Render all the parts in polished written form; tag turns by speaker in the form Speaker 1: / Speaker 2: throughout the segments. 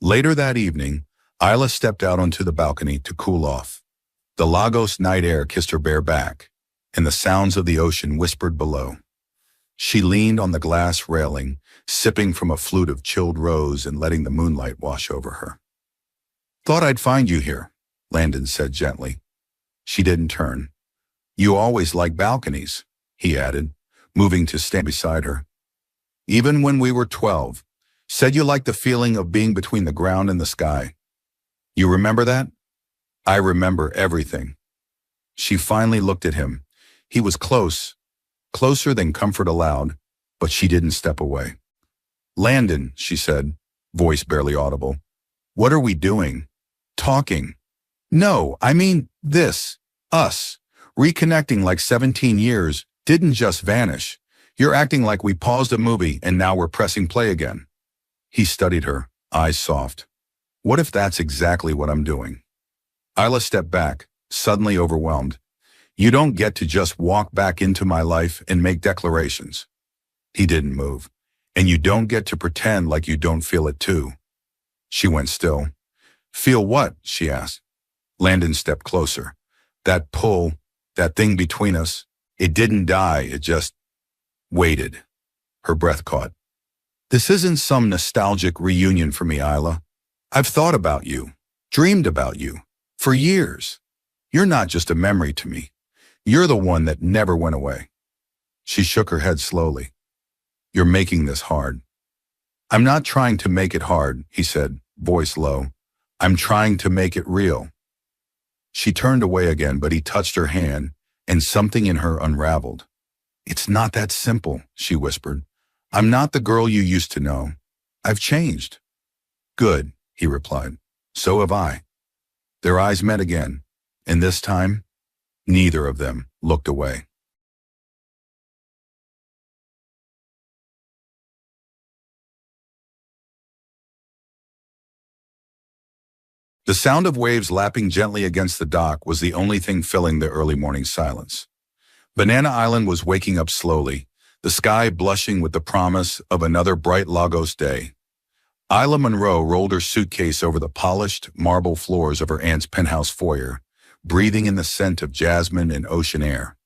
Speaker 1: Later that evening, Isla stepped out onto the balcony to cool off. The Lagos night air kissed her bare back, and the sounds of the ocean whispered below. She leaned on the glass railing, sipping from a flute of chilled rose and letting the moonlight wash over her. "Thought I'd find you here," Landon said gently. She didn't turn. "You always like balconies," he added, moving to stand beside her. "Even when we were 12, said you liked the feeling of being between the ground and the sky. You remember that?" "I remember everything." She finally looked at him. He was close, closer than comfort allowed, but she didn't step away. "Landon," she said, voice barely audible. "What are we doing? Talking?" "No, I mean this. Us. Reconnecting like 17 years didn't just vanish. You're acting like we paused a movie and now we're pressing play again." He studied her, eyes soft. "What if that's exactly what I'm doing?" Isla stepped back, suddenly overwhelmed. "You don't get to just walk back into my life and make declarations." He didn't move. "And you don't get to pretend like you don't feel it too." She went still. "Feel what?" she asked. Landon stepped closer. "That pull, that thing between us, it didn't die, it just waited." Her breath caught. "This isn't some nostalgic reunion for me, Isla. I've thought about you, dreamed about you, for years. You're not just a memory to me. You're the one that never went away." She shook her head slowly. "You're making this hard." "I'm not trying to make it hard," he said, voice low. "I'm trying to make it real." She turned away again, but he touched her hand, and something in her unraveled. "It's not that simple," she whispered. "I'm not the girl you used to know. I've changed." "Good," he replied. "So have I." Their eyes met again, and this time, neither of them looked away. The sound of waves lapping gently against the dock was the only thing filling the early morning silence. Banana Island was waking up slowly, the sky blushing with the promise of another bright Lagos day. Isla Monroe rolled her suitcase over the polished marble floors of her aunt's penthouse foyer, breathing in the scent of jasmine and ocean air.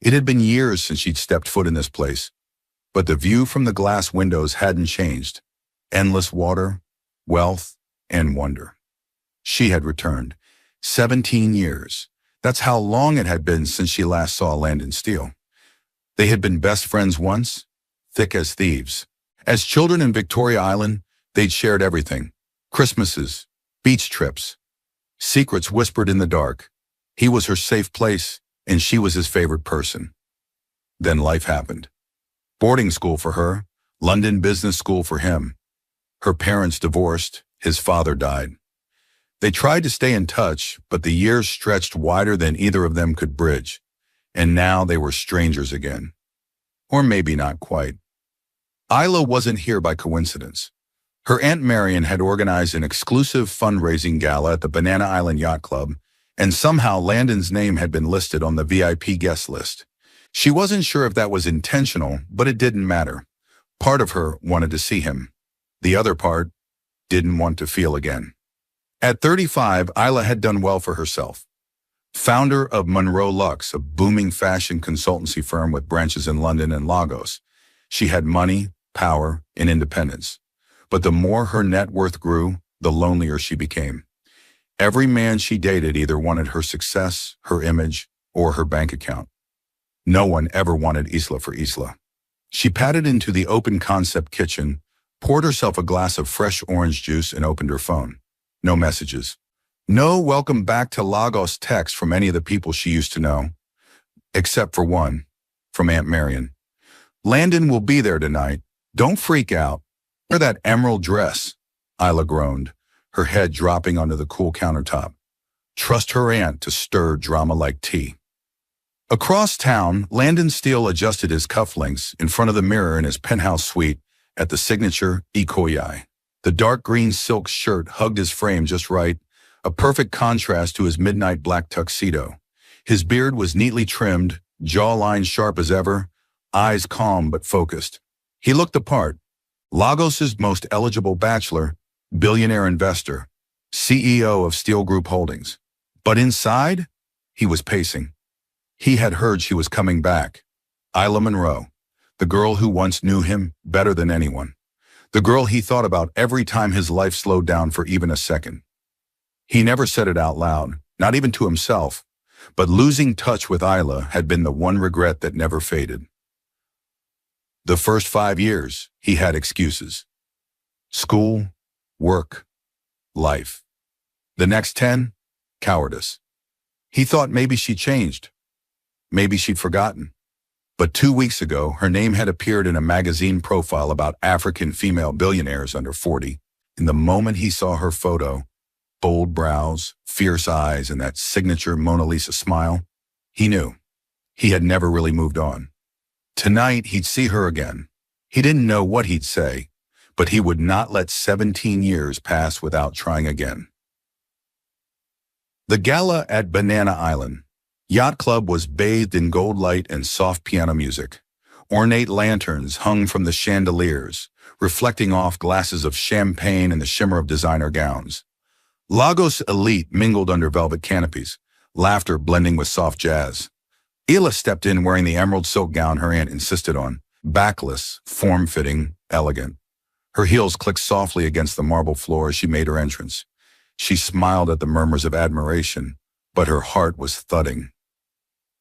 Speaker 1: It had been years since she'd stepped foot in this place, but the view from the glass windows hadn't changed. Endless water, wealth, and wonder. She had returned. 17 years. That's how long it had been since she last saw Landon Steele. They had been best friends once, thick as thieves. As children in Victoria Island, they'd shared everything. Christmases, beach trips, secrets whispered in the dark. He was her safe place, and she was his favorite person. Then life happened. Boarding school for her, London business school for him. Her parents divorced, his father died. They tried to stay in touch, but the years stretched wider than either of them could bridge, and now they were strangers again. Or maybe not quite. Isla wasn't here by coincidence. Her Aunt Marion had organized an exclusive fundraising gala at the Banana Island Yacht Club, and somehow Landon's name had been listed on the VIP guest list. She wasn't sure if that was intentional, but it didn't matter. Part of her wanted to see him. The other part didn't want to feel again. At 35, Isla had done well for herself. Founder of Monroe Luxe, a booming fashion consultancy firm with branches in London and Lagos. She had money, power, and independence. But the more her net worth grew, the lonelier she became. Every man she dated either wanted her success, her image, or her bank account. No one ever wanted Isla for Isla. She padded into the open concept kitchen, poured herself a glass of fresh orange juice, and opened her phone. No messages. No welcome back to Lagos text from any of the people she used to know. Except for one, from Aunt Marion. "Landon will be there tonight. Don't freak out. Wear that emerald dress," Isla groaned, her head dropping onto the cool countertop. Trust her aunt to stir drama like tea. Across town, Landon Steele adjusted his cufflinks in front of the mirror in his penthouse suite at the signature Ikoyi. The dark green silk shirt hugged his frame just right, a perfect contrast to his midnight black tuxedo. His beard was neatly trimmed, jawline sharp as ever, eyes calm but focused. He looked the part. Lagos's most eligible bachelor, billionaire investor, CEO of Steel Group Holdings. But inside, he was pacing. He had heard she was coming back. Isla Monroe, the girl who once knew him better than anyone. The girl he thought about every time his life slowed down for even a second. He never said it out loud, not even to himself, but losing touch with Isla had been the one regret that never faded. The first 5 years, he had excuses. School, work, life. The next 10, cowardice. He thought maybe she changed. Maybe she'd forgotten. But 2 weeks ago, her name had appeared in a magazine profile about African female billionaires under 40. In the moment he saw her photo, bold brows, fierce eyes, and that signature Mona Lisa smile, he knew. He had never really moved on. Tonight, he'd see her again. He didn't know what he'd say, but he would not let 17 years pass without trying again. The gala at Banana Island Yacht Club was bathed in gold light and soft piano music. Ornate lanterns hung from the chandeliers, reflecting off glasses of champagne and the shimmer of designer gowns. Lagos elite mingled under velvet canopies, laughter blending with soft jazz. Isla stepped in wearing the emerald silk gown her aunt insisted on, backless, form-fitting, elegant. Her heels clicked softly against the marble floor as she made her entrance. She smiled at the murmurs of admiration, but her heart was thudding.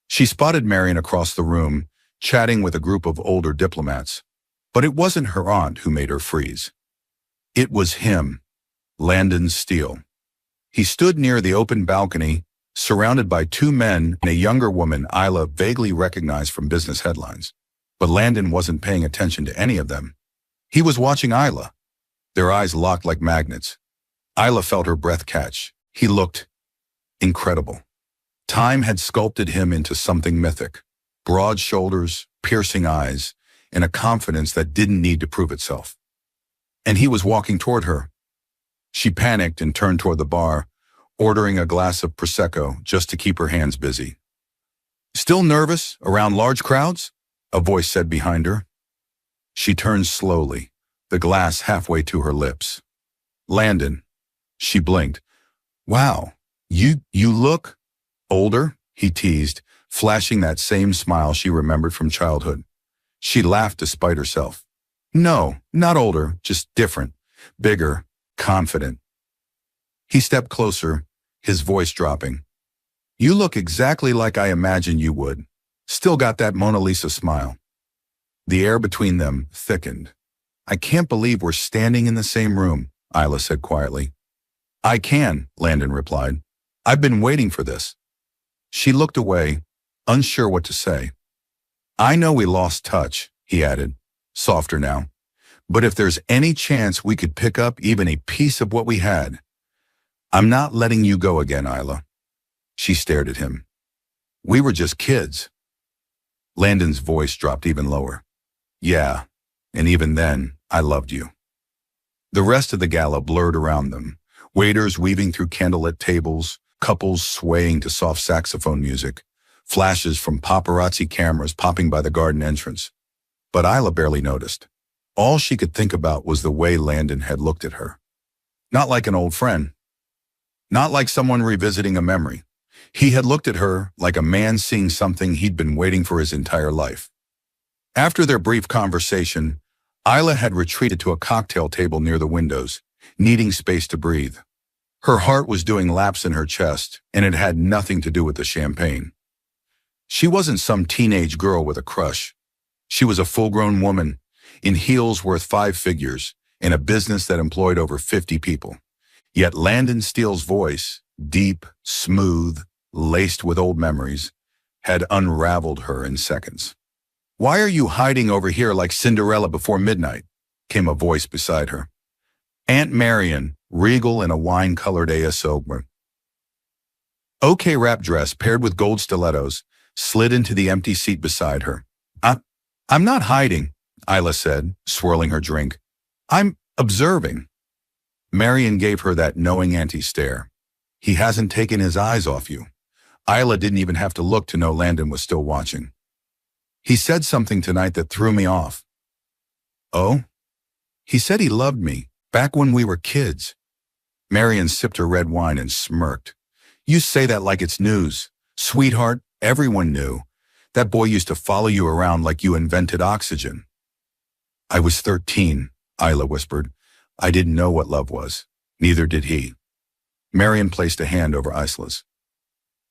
Speaker 1: She spotted Marion across the room, chatting with a group of older diplomats. But it wasn't her aunt who made her freeze. It was him, Landon Steele. He stood near the open balcony, surrounded by 2 men and a younger woman Isla vaguely recognized from business headlines. But Landon wasn't paying attention to any of them. He was watching Isla. Their eyes locked like magnets. Isla felt her breath catch. He looked incredible. Time had sculpted him into something mythic. Broad shoulders, piercing eyes, and a confidence that didn't need to prove itself. And he was walking toward her. She panicked and turned toward the bar, ordering a glass of Prosecco just to keep her hands busy. "Still nervous around large crowds?" a voice said behind her. She turned slowly, the glass halfway to her lips. "Landon." She blinked. "Wow, you look older," he teased, flashing that same smile she remembered from childhood. She laughed despite herself. "No, not older, just different, bigger, confident." He stepped closer, his voice dropping. "You look exactly like I imagined you would. Still got that Mona Lisa smile." The air between them thickened. "I can't believe we're standing in the same room," Isla said quietly. "I can," Landon replied. "I've been waiting for this." She looked away, unsure what to say. "I know we lost touch," he added, softer now. "But if there's any chance we could pick up even a piece of what we had, I'm not letting you go again, Isla." She stared at him. "We were just kids." Landon's voice dropped even lower. "Yeah, and even then, I loved you." The rest of the gala blurred around them, waiters weaving through candlelit tables, couples swaying to soft saxophone music, flashes from paparazzi cameras popping by the garden entrance. But Isla barely noticed. All she could think about was the way Landon had looked at her. Not like an old friend. Not like someone revisiting a memory. He had looked at her like a man seeing something he'd been waiting for his entire life. After their brief conversation, Isla had retreated to a cocktail table near the windows, needing space to breathe. Her heart was doing laps in her chest, and it had nothing to do with the champagne. She wasn't some teenage girl with a crush. She was a full-grown woman, in heels worth 5 figures, in a business that employed over 50 people. Yet Landon Steele's voice, deep, smooth, laced with old memories, had unraveled her in seconds. "Why are you hiding over here like Cinderella before midnight?" came a voice beside her. Aunt Marion, regal in a wine-colored ASO. Okay wrap dress paired with gold stilettos, slid into the empty seat beside her. I'm not hiding," Isla said, swirling her drink. "I'm observing." Marion gave her that knowing auntie stare. "He hasn't taken his eyes off you." Isla didn't even have to look to know Landon was still watching. "He said something tonight that threw me off." "Oh?" "He said he loved me, Back when we were kids. Marian sipped her red wine and smirked. You say that like it's news. Sweetheart, everyone knew. That boy used to follow you around like you invented oxygen. I was 13, Isla whispered. I didn't know what love was. Neither did he. Marian placed a hand over Isla's.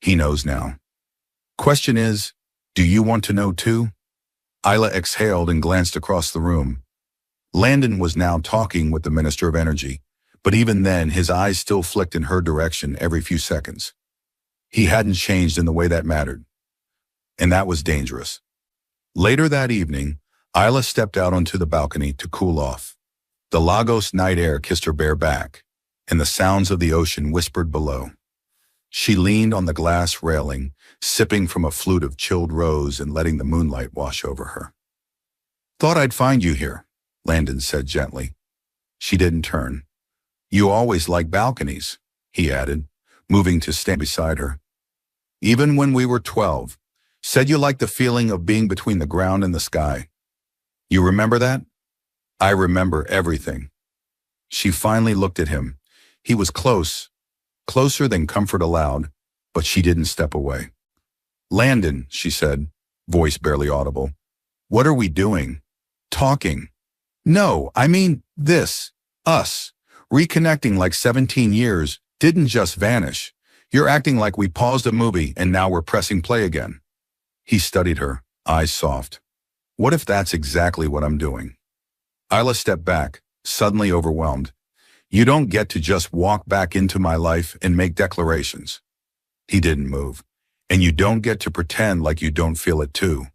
Speaker 1: He knows now. Question is, do you want to know too? Isla exhaled and glanced across the room. Landon was now talking with the Minister of Energy, but even then his eyes still flicked in her direction every few seconds. He hadn't changed in the way that mattered. And that was dangerous. Later that evening, Isla stepped out onto the balcony to cool off. The Lagos night air kissed her bare back, and the sounds of the ocean whispered below. She leaned on the glass railing, sipping from a flute of chilled rose and letting the moonlight wash over her. Thought I'd find you here, Landon said gently. She didn't turn. You always like balconies, he added, moving to stand beside her. Even when we were 12, said you liked the feeling of being between the ground and the sky. You remember that? I remember everything. She finally looked at him. He was close, closer than comfort allowed, but she didn't step away. Landon, she said, voice barely audible. What are we doing? Talking. No, I mean this. Us. Reconnecting like 17 years didn't just vanish. You're acting like we paused a movie and now we're pressing play again. He studied her, eyes soft. What if that's exactly what I'm doing? Isla stepped back, suddenly overwhelmed. You don't get to just walk back into my life and make declarations. He didn't move. And you don't get to pretend like you don't feel it too.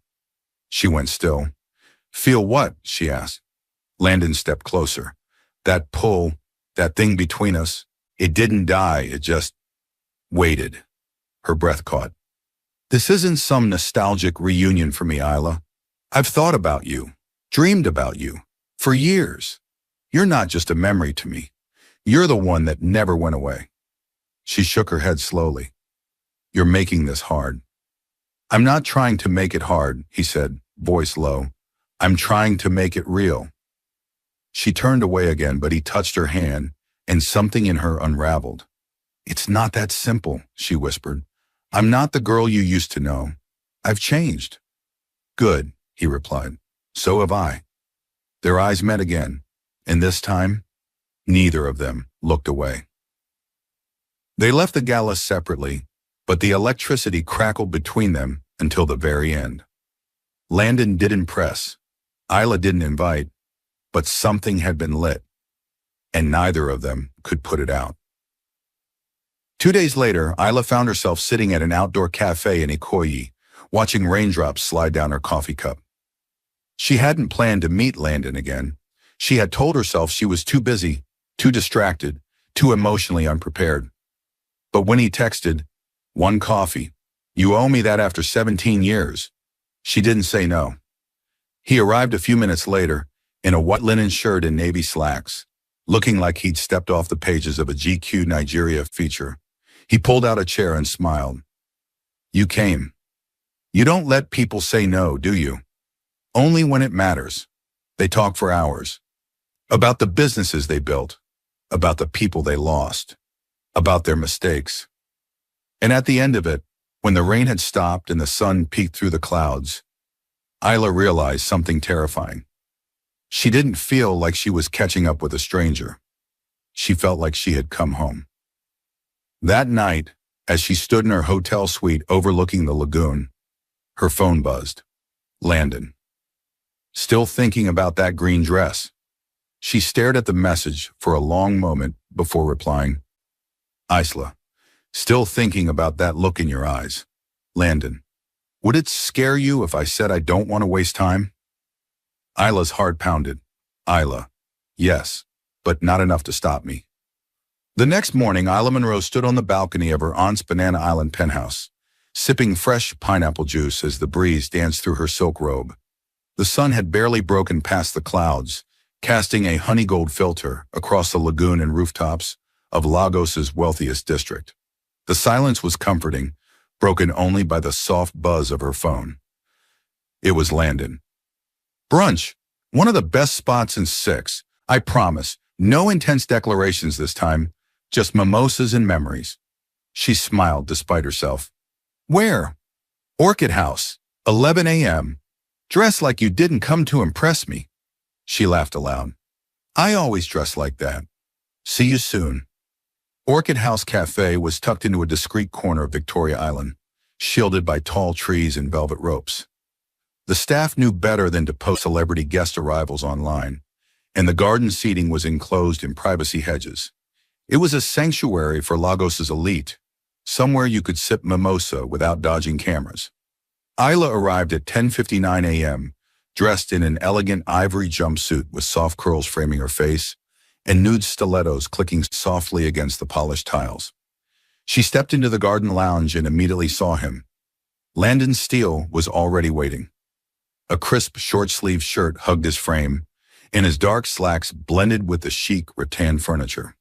Speaker 1: She went still. Feel what? She asked. Landon stepped closer. That pull, that thing between us, it didn't die, it just waited. Her breath caught. This isn't some nostalgic reunion for me, Isla. I've thought about you, dreamed about you, for years. You're not just a memory to me. You're the one that never went away. She shook her head slowly. You're making this hard. I'm not trying to make it hard, he said, voice low. I'm trying to make it real. She turned away again, but he touched her hand, and something in her unraveled. It's not that simple, she whispered. I'm not the girl you used to know. I've changed. Good, he replied. So have I. Their eyes met again, and this time, neither of them looked away. They left the gala separately, but the electricity crackled between them until the very end. Landon didn't press. Isla didn't invite, but something had been lit, and neither of them could put it out. 2 days later, Isla found herself sitting at an outdoor cafe in Ikoyi, watching raindrops slide down her coffee cup. She hadn't planned to meet Landon again. She had told herself she was too busy, too distracted, too emotionally unprepared. But when he texted, "One coffee, you owe me that after 17 years, she didn't say no. He arrived a few minutes later in a white linen shirt and navy slacks, looking like he'd stepped off the pages of a GQ Nigeria feature. He pulled out a chair and smiled. You came. You don't let people say no, do you? Only when it matters. They talk for hours. About the businesses they built, about the people they lost, about their mistakes. And at the end of it, when the rain had stopped and the sun peeked through the clouds, Isla realized something terrifying. She didn't feel like she was catching up with a stranger. She felt like she had come home. That night, as she stood in her hotel suite overlooking the lagoon, her phone buzzed. Landon. Still thinking about that green dress. She stared at the message for a long moment before replying. Isla. Still thinking about that look in your eyes. Landon. Would it scare you if I said I don't want to waste time? Isla's heart pounded. Isla. Yes, but not enough to stop me. The next morning, Isla Monroe stood on the balcony of her aunt's Banana Island penthouse, sipping fresh pineapple juice as the breeze danced through her silk robe. The sun had barely broken past the clouds, casting a honey gold filter across the lagoon and rooftops of Lagos's wealthiest district. The silence was comforting, broken only by the soft buzz of her phone. It was Landon. Brunch, one of the best spots in 6. I promise, No intense declarations this time, just mimosas and memories. She smiled despite herself. Where? Orchid House, 11 a.m. Dress like you didn't come to impress me. She laughed aloud. I always dress like that. See you soon. Orchid House Cafe was tucked into a discreet corner of Victoria Island, shielded by tall trees and velvet ropes. The staff knew better than to post celebrity guest arrivals online, and the garden seating was enclosed in privacy hedges. It was a sanctuary for Lagos's elite, somewhere you could sip mimosa without dodging cameras. Isla arrived at 10:59 a.m., dressed in an elegant ivory jumpsuit with soft curls framing her face and nude stilettos clicking softly against the polished tiles. She stepped into the garden lounge and immediately saw him. Landon Steele was already waiting. A crisp, short-sleeved shirt hugged his frame, and his dark slacks blended with the chic rattan furniture.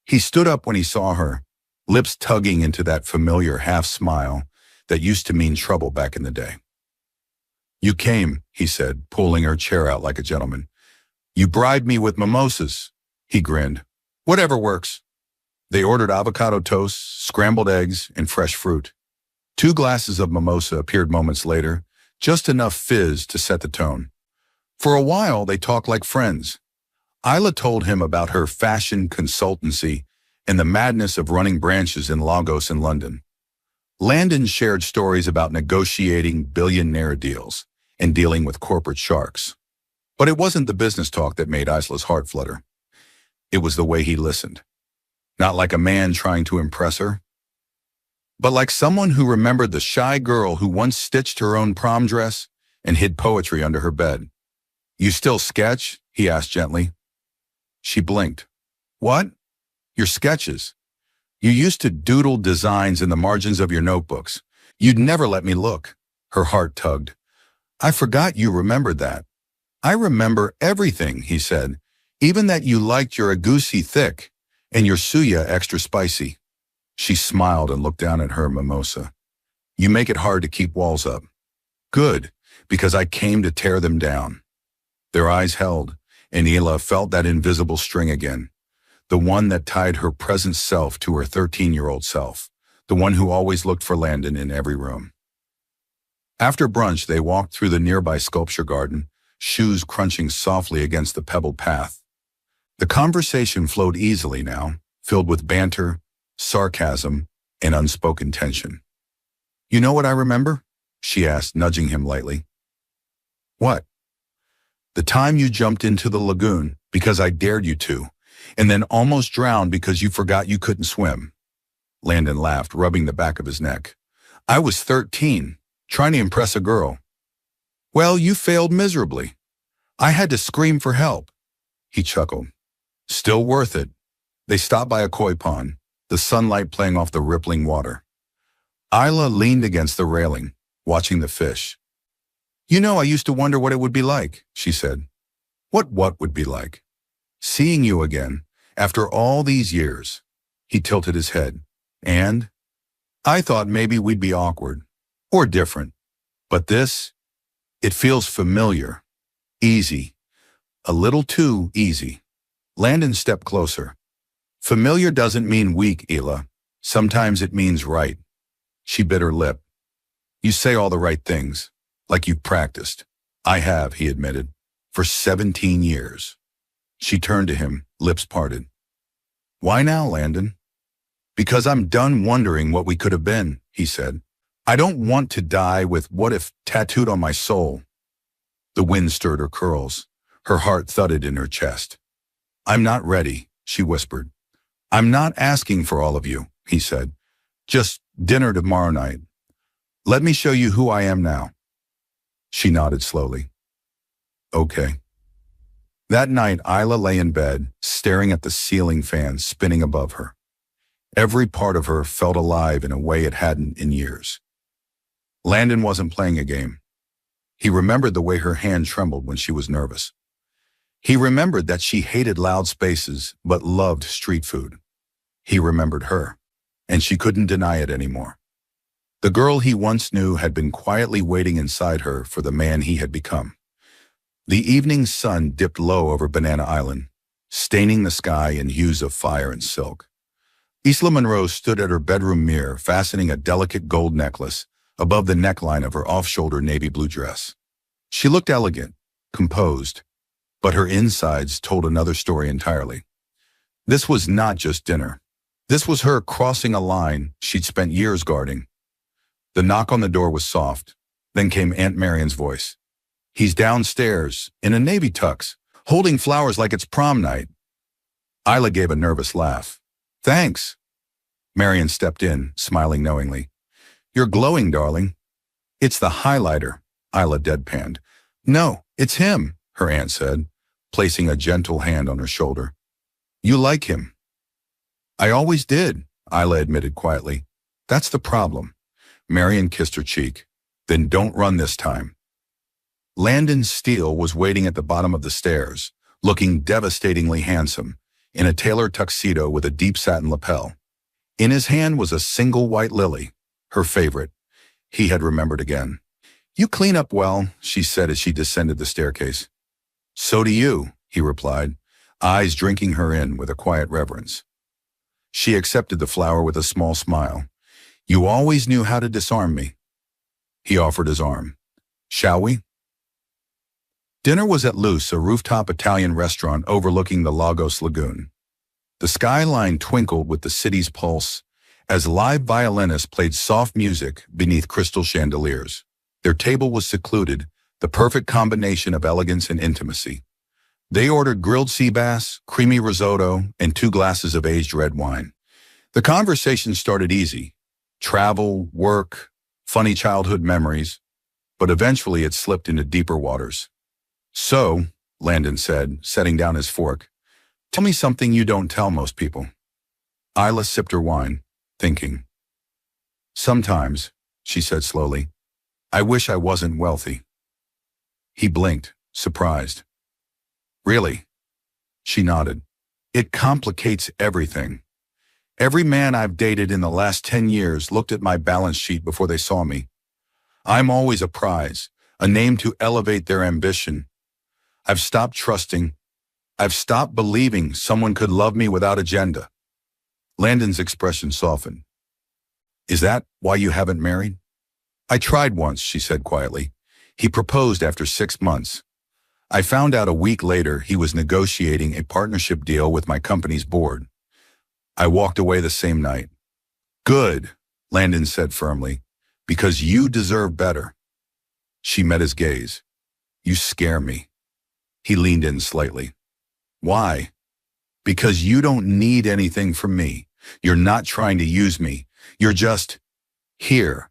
Speaker 1: He stood up when he saw her, lips tugging into that familiar half-smile that used to mean trouble back in the day. You came, he said, pulling her chair out like a gentleman. You bribed me with mimosas. He grinned. Whatever works. They ordered avocado toast, scrambled eggs, and fresh fruit. 2 glasses of mimosa appeared moments later, just enough fizz to set the tone. For a while, they talked like friends. Isla told him about her fashion consultancy and the madness of running branches in Lagos and London. Landon shared stories about negotiating billionaire deals and dealing with corporate sharks. But it wasn't the business talk that made Isla's heart flutter. It was the way he listened. Not like a man trying to impress her, but like someone who remembered the shy girl who once stitched her own prom dress and hid poetry under her bed. You still sketch? He asked gently. She blinked. What? Your sketches. You used to doodle designs in the margins of your notebooks. You'd never let me look. Her heart tugged. I forgot you remembered that. I remember everything, he said, even that you liked your agusi thick and your suya extra spicy. She smiled and looked down at her mimosa. You make it hard to keep walls up. Good, because I came to tear them down. Their eyes held, and Isla felt that invisible string again, the one that tied her present self to her 13-year-old self, the one who always looked for Landon in every room. After brunch, they walked through the nearby sculpture garden, shoes crunching softly against the pebbled path. The conversation flowed easily now, filled with banter, sarcasm, and unspoken tension. You know what I remember? She asked, nudging him lightly. What? The time you jumped into the lagoon because I dared you to, and then almost drowned because you forgot you couldn't swim. Landon laughed, rubbing the back of his neck. I was 13, trying to impress a girl. Well, you failed miserably. I had to scream for help. He chuckled. Still worth it. They stopped by a koi pond, the sunlight playing off the rippling water. Isla leaned against the railing, watching the fish. You know, I used to wonder what it would be like, she said. What would be like? Seeing you again, after all these years. He tilted his head. And? I thought maybe we'd be awkward. Or different. But this? It feels familiar. Easy. A little too easy. Landon stepped closer. Familiar doesn't mean weak, Isla. Sometimes it means right. She bit her lip. You say all the right things, like you've practiced. I have, he admitted, for 17 years. She turned to him, lips parted. Why now, Landon? Because I'm done wondering what we could have been, he said. I don't want to die with what if tattooed on my soul. The wind stirred her curls. Her heart thudded in her chest. I'm not ready, she whispered. I'm not asking for all of you, he said. Just dinner tomorrow night. Let me show you who I am now. She nodded slowly. Okay. That night, Isla lay in bed, staring at the ceiling fan spinning above her. Every part of her felt alive in a way it hadn't in years. Landon wasn't playing a game. He remembered the way her hand trembled when she was nervous. He remembered that she hated loud spaces but loved street food. He remembered her, and she couldn't deny it anymore. The girl he once knew had been quietly waiting inside her for the man he had become. The evening sun dipped low over Banana Island, staining the sky in hues of fire and silk. Isla Monroe stood at her bedroom mirror, fastening a delicate gold necklace above the neckline of her off-shoulder navy blue dress. She looked elegant, composed, but her insides told another story entirely. This was not just dinner. This was her crossing a line she'd spent years guarding. The knock on the door was soft. Then came Aunt Marian's voice. "He's downstairs, in a navy tux, holding flowers like it's prom night." Isla gave a nervous laugh. "Thanks." Marian stepped in, smiling knowingly. "You're glowing, darling." "It's the highlighter," Isla deadpanned. "No, it's him," her aunt said, placing a gentle hand on her shoulder. "You like him." "I always did," Isla admitted quietly. "That's the problem." Marian kissed her cheek. "Then don't run this time." Landon Steele was waiting at the bottom of the stairs, looking devastatingly handsome, in a tailored tuxedo with a deep satin lapel. In his hand was a single white lily, her favorite. He had remembered again. "You clean up well," she said as she descended the staircase. "So do you," he replied, eyes drinking her in with a quiet reverence. She accepted the flower with a small smile. "You always knew how to disarm me." He offered his arm. "Shall we?" Dinner was at Luce, a rooftop Italian restaurant overlooking the Lagos Lagoon. The skyline twinkled with the city's pulse as live violinists played soft music beneath crystal chandeliers. Their table was secluded, the perfect combination of elegance and intimacy. They ordered grilled sea bass, creamy risotto, and 2 glasses of aged red wine. The conversation started easy. Travel, work, funny childhood memories, but eventually it slipped into deeper waters. "So," Landon said, setting down his fork, "tell me something you don't tell most people." Isla sipped her wine, thinking. "Sometimes," she said slowly, "I wish I wasn't wealthy." He blinked, surprised. "Really?" She nodded. "It complicates everything. Every man I've dated in the last 10 years looked at my balance sheet before they saw me. I'm always a prize, a name to elevate their ambition. I've stopped trusting. I've stopped believing someone could love me without agenda." Landon's expression softened. "Is that why you haven't married?" "I tried once," she said quietly. "He proposed after 6 months. I found out a week later he was negotiating a partnership deal with my company's board. I walked away the same night." "Good," Landon said firmly, "because you deserve better." She met his gaze. "You scare me." He leaned in slightly. "Why?" "Because you don't need anything from me. You're not trying to use me. You're just here,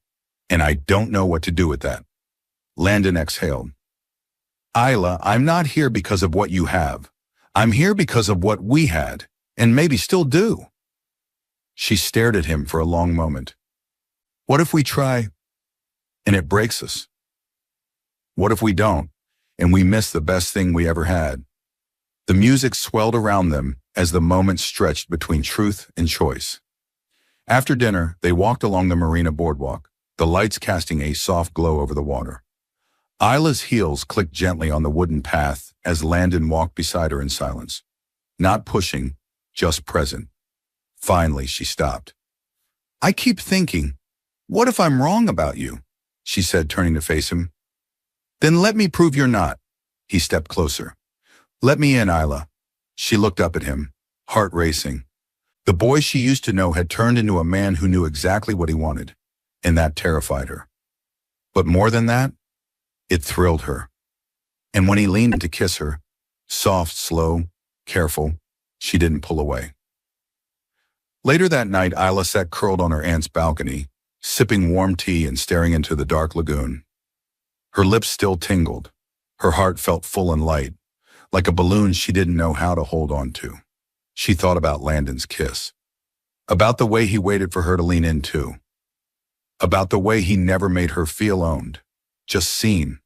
Speaker 1: and I don't know what to do with that." Landon exhaled. "Isla, I'm not here because of what you have. I'm here because of what we had, and maybe still do." She stared at him for a long moment. "What if we try, and it breaks us? What if we don't, and we miss the best thing we ever had?" The music swelled around them as the moment stretched between truth and choice. After dinner, they walked along the marina boardwalk, the lights casting a soft glow over the water. Isla's heels clicked gently on the wooden path as Landon walked beside her in silence. Not pushing, just present. Finally, she stopped. "I keep thinking, what if I'm wrong about you?" she said, turning to face him. "Then let me prove you're not." He stepped closer. "Let me in, Isla." She looked up at him, heart racing. The boy she used to know had turned into a man who knew exactly what he wanted, and that terrified her. But more than that, it thrilled her. And when he leaned in to kiss her, soft, slow, careful, she didn't pull away. Later that night, Isla sat curled on her aunt's balcony, sipping warm tea and staring into the dark lagoon. Her lips still tingled. Her heart felt full and light, like a balloon she didn't know how to hold on to. She thought about Landon's kiss, about the way he waited for her to lean in too, about the way he never made her feel owned, just seen.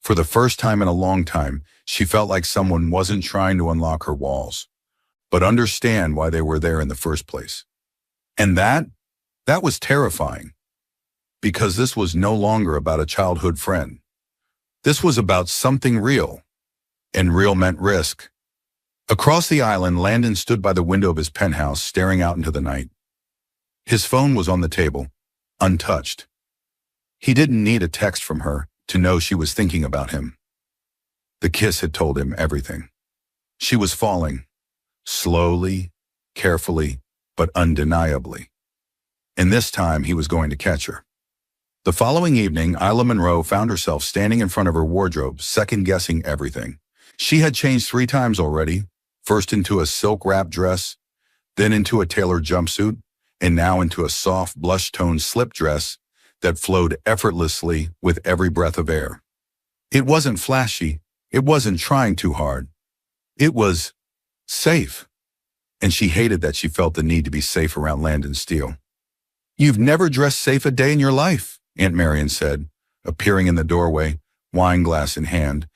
Speaker 1: For the first time in a long time, she felt like someone wasn't trying to unlock her walls, but understand why they were there in the first place. And that was terrifying, because this was no longer about a childhood friend. This was about something real, and real meant risk. Across the island, Landon stood by the window of his penthouse, staring out into the night. His phone was on the table, untouched. He didn't need a text from her to know she was thinking about him. The kiss had told him everything. She was falling, slowly, carefully, but undeniably. And this time he was going to catch her. The following evening, Isla Monroe found herself standing in front of her wardrobe, second-guessing everything. She had changed 3 times already, first into a silk-wrapped dress, then into a tailored jumpsuit, and now into a soft, blush-toned slip dress that flowed effortlessly with every breath of air. It wasn't flashy. It wasn't trying too hard. It was safe. And she hated that she felt the need to be safe around Landon Steele. "You've never dressed safe a day in your life," Aunt Marion said, appearing in the doorway, wine glass in hand.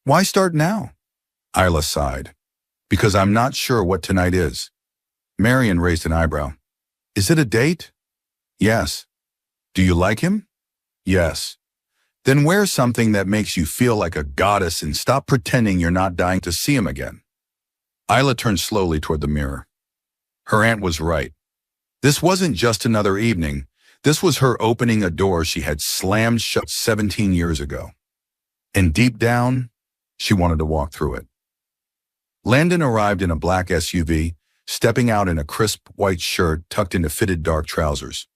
Speaker 1: "Why start now?" Isla sighed. "Because I'm not sure what tonight is." Marion raised an eyebrow. "Is it a date?" "Yes." "Do you like him?" "Yes." "Then wear something that makes you feel like a goddess and stop pretending you're not dying to see him again." Isla turned slowly toward the mirror. Her aunt was right. This wasn't just another evening. This was her opening a door she had slammed shut 17 years ago. And deep down, she wanted to walk through it. Landon arrived in a black SUV, stepping out in a crisp white shirt tucked into fitted dark trousers.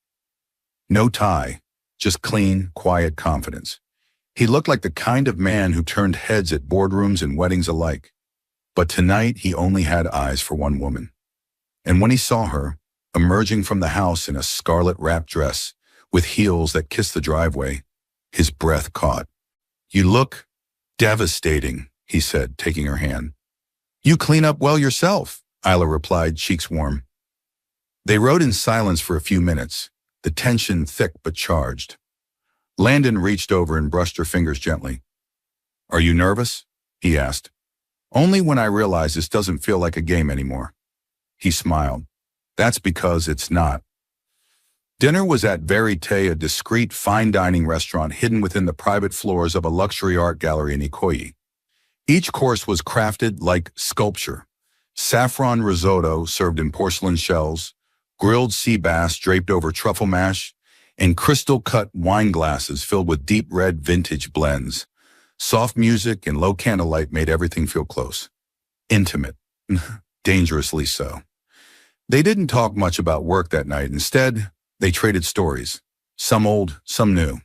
Speaker 1: No tie, just clean, quiet confidence. He looked like the kind of man who turned heads at boardrooms and weddings alike. But tonight he only had eyes for one woman. And when he saw her, emerging from the house in a scarlet-wrapped dress, with heels that kissed the driveway, his breath caught. "You look devastating," he said, taking her hand. "You clean up well yourself," Isla replied, cheeks warm. They rode in silence for a few minutes, the tension thick but charged. Landon reached over and brushed her fingers gently. "Are you nervous?" he asked. "Only when I realize this doesn't feel like a game anymore." He smiled. "That's because it's not." Dinner was at Verite, a discreet, fine dining restaurant hidden within the private floors of a luxury art gallery in Ikoyi. Each course was crafted like sculpture. Saffron risotto served in porcelain shells, grilled sea bass draped over truffle mash, and crystal-cut wine glasses filled with deep red vintage blends. Soft music and low candlelight made everything feel close. Intimate. Dangerously so. They didn't talk much about work that night. Instead, they traded stories. Some old, some new.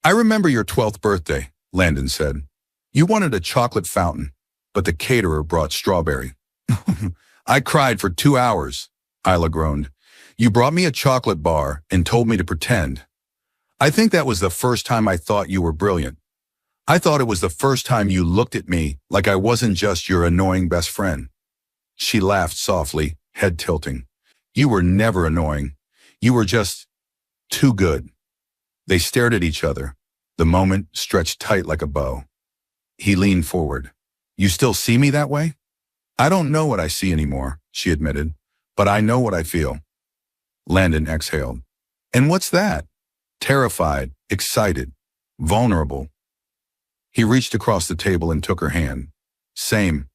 Speaker 1: "I remember your 12th birthday," Landon said. "You wanted a chocolate fountain, but the caterer brought strawberry." "I cried for 2 hours," Isla groaned. "You brought me a chocolate bar and told me to pretend. I think that was the first time I thought you were brilliant. I thought it was the first time you looked at me like I wasn't just your annoying best friend." She laughed softly, head tilting. "You were never annoying. You were just too good." They stared at each other, the moment stretched tight like a bow. He leaned forward. "You still see me that way?" "I don't know what I see anymore," she admitted, "but I know what I feel." Landon exhaled. "And what's that?" "Terrified, excited, vulnerable." He reached across the table and took her hand. "Same."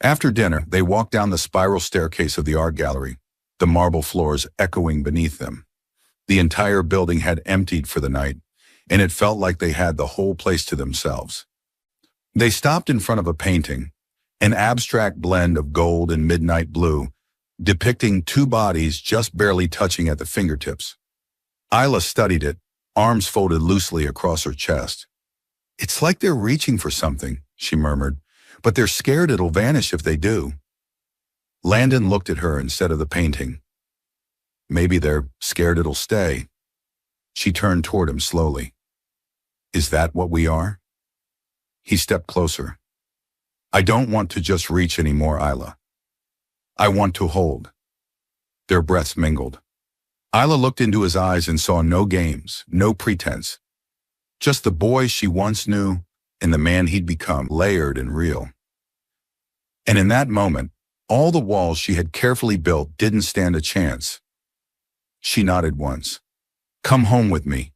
Speaker 1: After dinner, they walked down the spiral staircase of the art gallery, the marble floors echoing beneath them. The entire building had emptied for the night, and it felt like they had the whole place to themselves. They stopped in front of a painting, an abstract blend of gold and midnight blue, depicting 2 bodies just barely touching at the fingertips. Isla studied it, arms folded loosely across her chest. "It's like they're reaching for something," she murmured, "but they're scared it'll vanish if they do." Landon looked at her instead of the painting. "Maybe they're scared it'll stay." She turned toward him slowly. "Is that what we are?" He stepped closer. "I don't want to just reach anymore, Isla. I want to hold." Their breaths mingled. Isla looked into his eyes and saw no games, no pretense. Just the boy she once knew and the man he'd become, layered and real. And in that moment, all the walls she had carefully built didn't stand a chance. She nodded once. "Come home with me."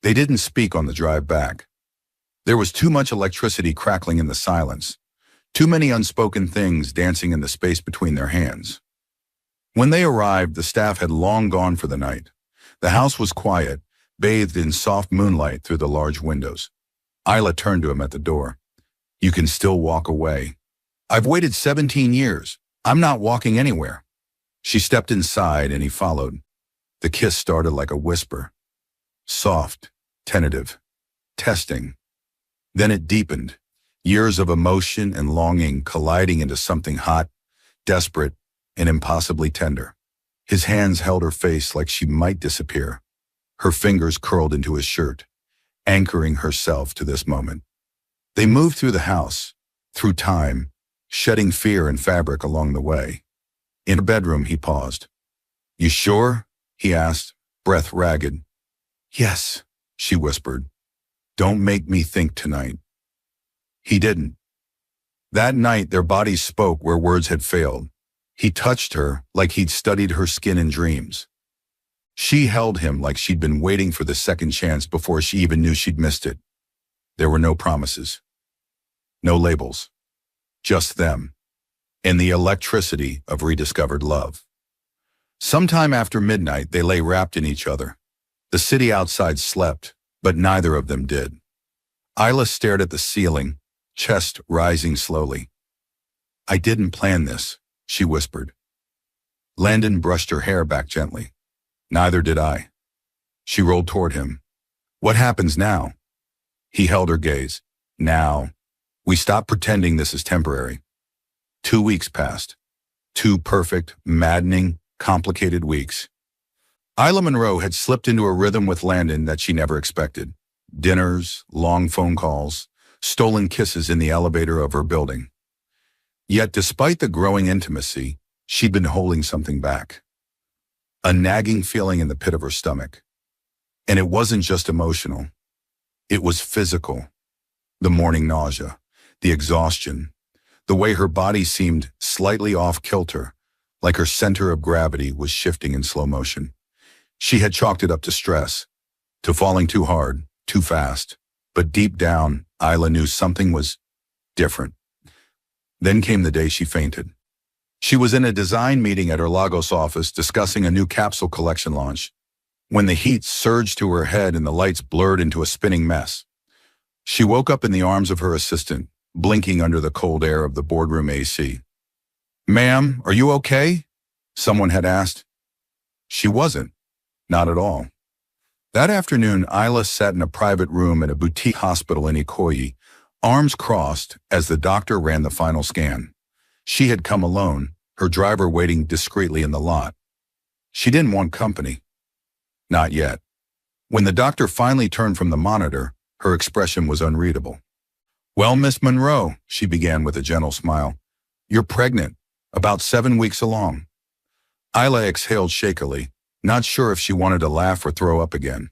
Speaker 1: They didn't speak on the drive back. There was too much electricity crackling in the silence, Too many unspoken things dancing in the space between their hands. When they arrived, the staff had long gone for the night. The house was quiet, bathed in soft moonlight through the large windows. Isla turned to him at the door. "You can still walk away. I've waited 17 years. I'm not walking anywhere." She stepped inside and he followed. The kiss started like a whisper. Soft, tentative, testing. Then it deepened. Years of emotion and longing colliding into something hot, desperate, and impossibly tender. His hands held her face like she might disappear. Her fingers curled into his shirt, anchoring herself to this moment. They moved through the house, through time, shedding fear and fabric along the way. In her bedroom, he paused. "You sure?" he asked, breath ragged. "Yes," she whispered. "Don't make me think tonight." He didn't. That night, their bodies spoke where words had failed. He touched her like he'd studied her skin in dreams. She held him like she'd been waiting for the second chance before she even knew she'd missed it. There were no promises. No labels. Just them. And the electricity of rediscovered love. Sometime after midnight, they lay wrapped in each other. The city outside slept, but neither of them did. Isla stared at the ceiling, chest rising slowly. "I didn't plan this," she whispered. Landon brushed her hair back gently. "Neither did I." She rolled toward him. "What happens now?" He held her gaze. "Now. We stop pretending this is temporary." 2 weeks passed. 2 perfect, maddening, complicated weeks. Isla Monroe had slipped into a rhythm with Landon that she never expected. Dinners, long phone calls, stolen kisses in the elevator of her building. Yet despite the growing intimacy, she'd been holding something back. A nagging feeling in the pit of her stomach. And it wasn't just emotional. It was physical. The morning nausea, the exhaustion, the way her body seemed slightly off-kilter, like her center of gravity was shifting in slow motion. She had chalked it up to stress, to falling too hard, too fast. But deep down, Isla knew something was different. Then came the day she fainted. She was in a design meeting at her Lagos office discussing a new capsule collection launch, when the heat surged to her head and the lights blurred into a spinning mess. She woke up in the arms of her assistant, blinking under the cold air of the boardroom AC. "Ma'am, are you okay?" someone had asked. She wasn't. Not at all. That afternoon, Isla sat in a private room at a boutique hospital in Ikoyi, arms crossed as the doctor ran the final scan. She had come alone, her driver waiting discreetly in the lot. She didn't want company. Not yet. When the doctor finally turned from the monitor, her expression was unreadable. "Well, Miss Monroe," she began with a gentle smile, "you're pregnant, about 7 weeks along." Isla exhaled shakily, not sure if she wanted to laugh or throw up again.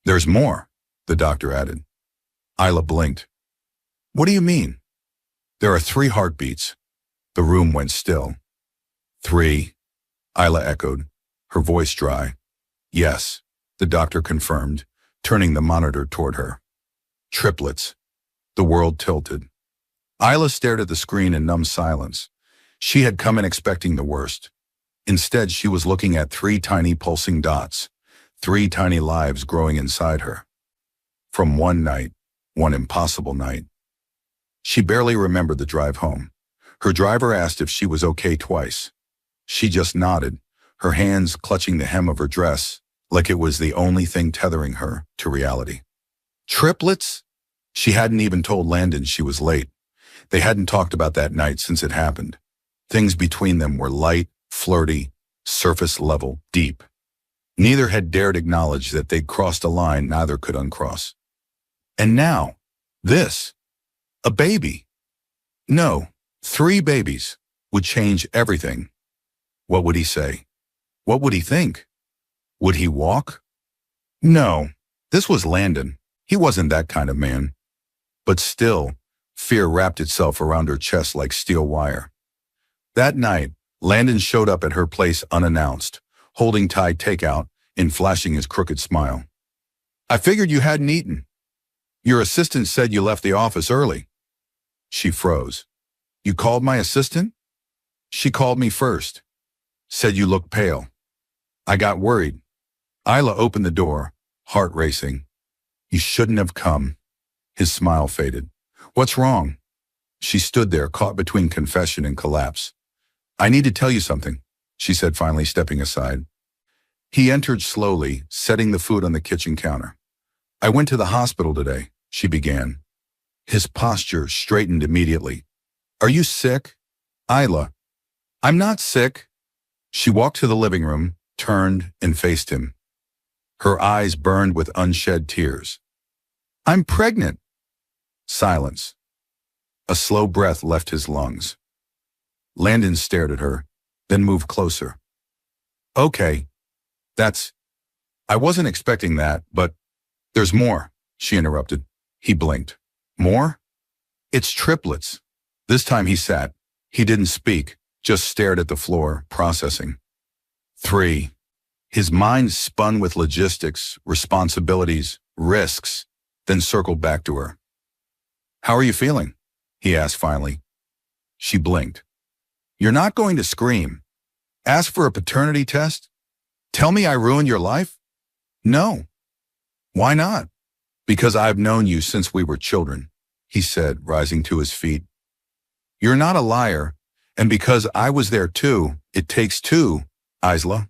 Speaker 1: "There's more," the doctor added. Isla blinked. "What do you mean?" "There are 3 heartbeats." The room went still. 3, Isla echoed, her voice dry. "Yes," the doctor confirmed, turning the monitor toward her. "Triplets." The world tilted. Isla stared at the screen in numb silence. She had come in expecting the worst. Instead, she was looking at 3 tiny pulsing dots, 3 tiny lives growing inside her. From one night, one impossible night. She barely remembered the drive home. Her driver asked if she was okay twice. She just nodded, her hands clutching the hem of her dress, like it was the only thing tethering her to reality. Triplets? She hadn't even told Landon she was late. They hadn't talked about that night since it happened. Things between them were light, flirty, surface level, deep. Neither had dared acknowledge that they'd crossed a line neither could uncross. And now, this. A baby. No, 3 babies would change everything. What would he say? What would he think? Would he walk? No, this was Landon. He wasn't that kind of man. But still, fear wrapped itself around her chest like steel wire. That night, Landon showed up at her place unannounced, holding Thai takeout and flashing his crooked smile. "I figured you hadn't eaten. Your assistant said you left the office early." She froze. You called my assistant? She called me first. Said you looked pale. I got worried. Isla opened the door, heart racing. You shouldn't have come. His smile faded. What's wrong? She stood there, caught between confession and collapse. I need to tell you something, she said, finally stepping aside. He entered slowly, setting the food on the kitchen counter. I went to the hospital today, she began. His posture straightened immediately. Are you sick? Isla. I'm not sick. She walked to the living room, turned, and faced him. Her eyes burned with unshed tears. I'm pregnant. Silence. A slow breath left his lungs. Landon stared at her, then moved closer. Okay, I wasn't expecting that, but there's more, she interrupted. He blinked. More? It's triplets. This time he sat. He didn't speak, just stared at the floor, processing. 3. His mind spun with logistics, responsibilities, risks, then circled back to her. How are you feeling? He asked finally. She blinked. You're not going to scream. Ask for a paternity test? Tell me I ruined your life? No. Why not? Because I've known you since we were children, he said, rising to his feet. You're not a liar, and because I was there too, it takes two, Isla.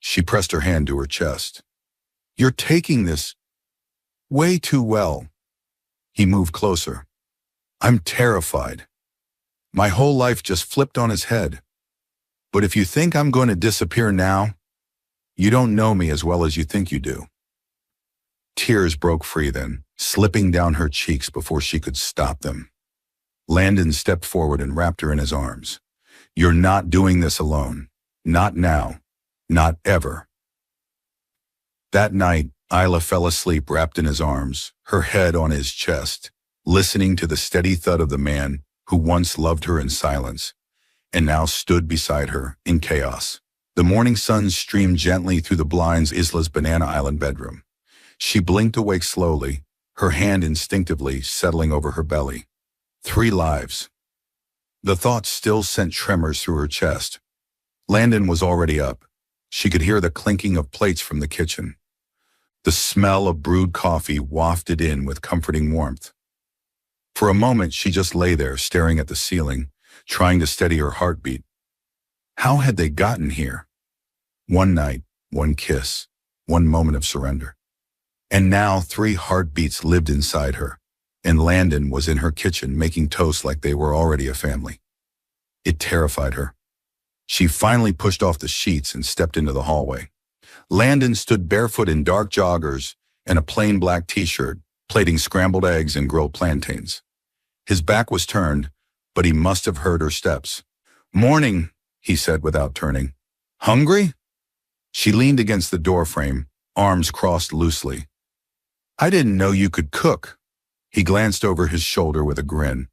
Speaker 1: She pressed her hand to her chest. You're taking this way too well. He moved closer. I'm terrified. My whole life just flipped on his head. But if you think I'm going to disappear now, you don't know me as well as you think you do. Tears broke free then, slipping down her cheeks before she could stop them. Landon stepped forward and wrapped her in his arms. You're not doing this alone. Not now. Not ever. That night, Isla fell asleep wrapped in his arms, her head on his chest, listening to the steady thud of the man who once loved her in silence, and now stood beside her in chaos. The morning sun streamed gently through the blinds Isla's Banana Island bedroom. She blinked awake slowly, her hand instinctively settling over her belly. 3 lives. The thought still sent tremors through her chest. Landon was already up. She could hear the clinking of plates from the kitchen. The smell of brewed coffee wafted in with comforting warmth. For a moment, she just lay there staring at the ceiling, trying to steady her heartbeat. How had they gotten here? One night, one kiss, one moment of surrender. And now 3 heartbeats lived inside her, and Landon was in her kitchen making toast like they were already a family. It terrified her. She finally pushed off the sheets and stepped into the hallway. Landon stood barefoot in dark joggers and a plain black t-shirt, plating scrambled eggs and grilled plantains. His back was turned, but he must have heard her steps. Morning, he said without turning. Hungry? She leaned against the doorframe, arms crossed loosely. I didn't know you could cook. He glanced over his shoulder with a grin.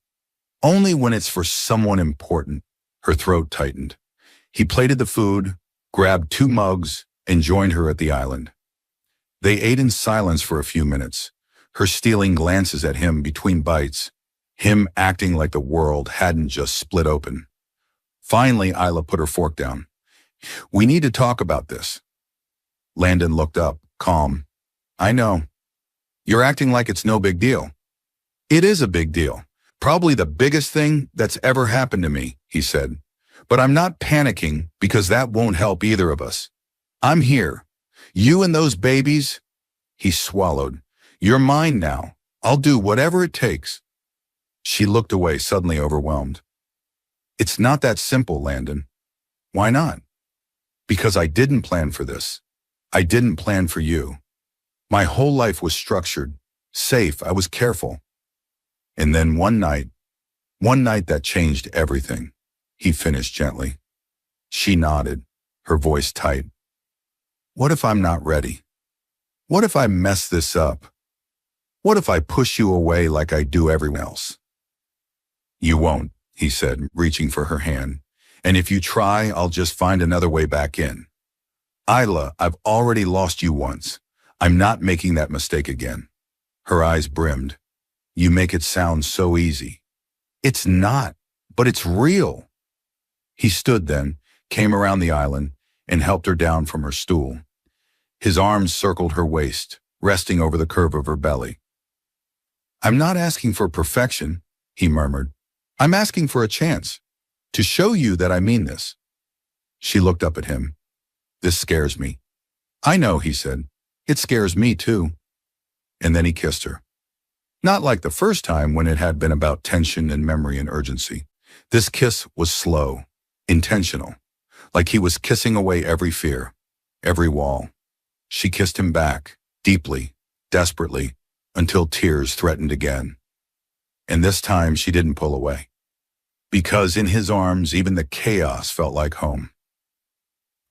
Speaker 1: Only when it's for someone important. Her throat tightened. He plated the food, grabbed 2 mugs, and joined her at the island. They ate in silence for a few minutes, her stealing glances at him between bites, him acting like the world hadn't just split open. Finally, Isla put her fork down. We need to talk about this. Landon looked up, calm. I know. You're acting like it's no big deal. It is a big deal. Probably the biggest thing that's ever happened to me, he said. But I'm not panicking because that won't help either of us. I'm here. You and those babies, he swallowed. You're mine now. I'll do whatever it takes. She looked away, suddenly overwhelmed. It's not that simple, Landon. Why not? Because I didn't plan for this. I didn't plan for you. My whole life was structured, safe, I was careful. And then one night that changed everything, he finished gently. She nodded, her voice tight. What if I'm not ready? What if I mess this up? What if I push you away like I do everyone else? You won't, he said, reaching for her hand. And if you try, I'll just find another way back in. Isla, I've already lost you once. I'm not making that mistake again. Her eyes brimmed. You make it sound so easy. It's not, but it's real. He stood then, came around the island, and helped her down from her stool. His arms circled her waist, resting over the curve of her belly. I'm not asking for perfection, he murmured. I'm asking for a chance, to show you that I mean this. She looked up at him. This scares me. I know, he said. It scares me too. And then he kissed her. Not like the first time when it had been about tension and memory and urgency. This kiss was slow, intentional, like he was kissing away every fear, every wall. She kissed him back, deeply, desperately, until tears threatened again. And this time she didn't pull away. Because in his arms, even the chaos felt like home.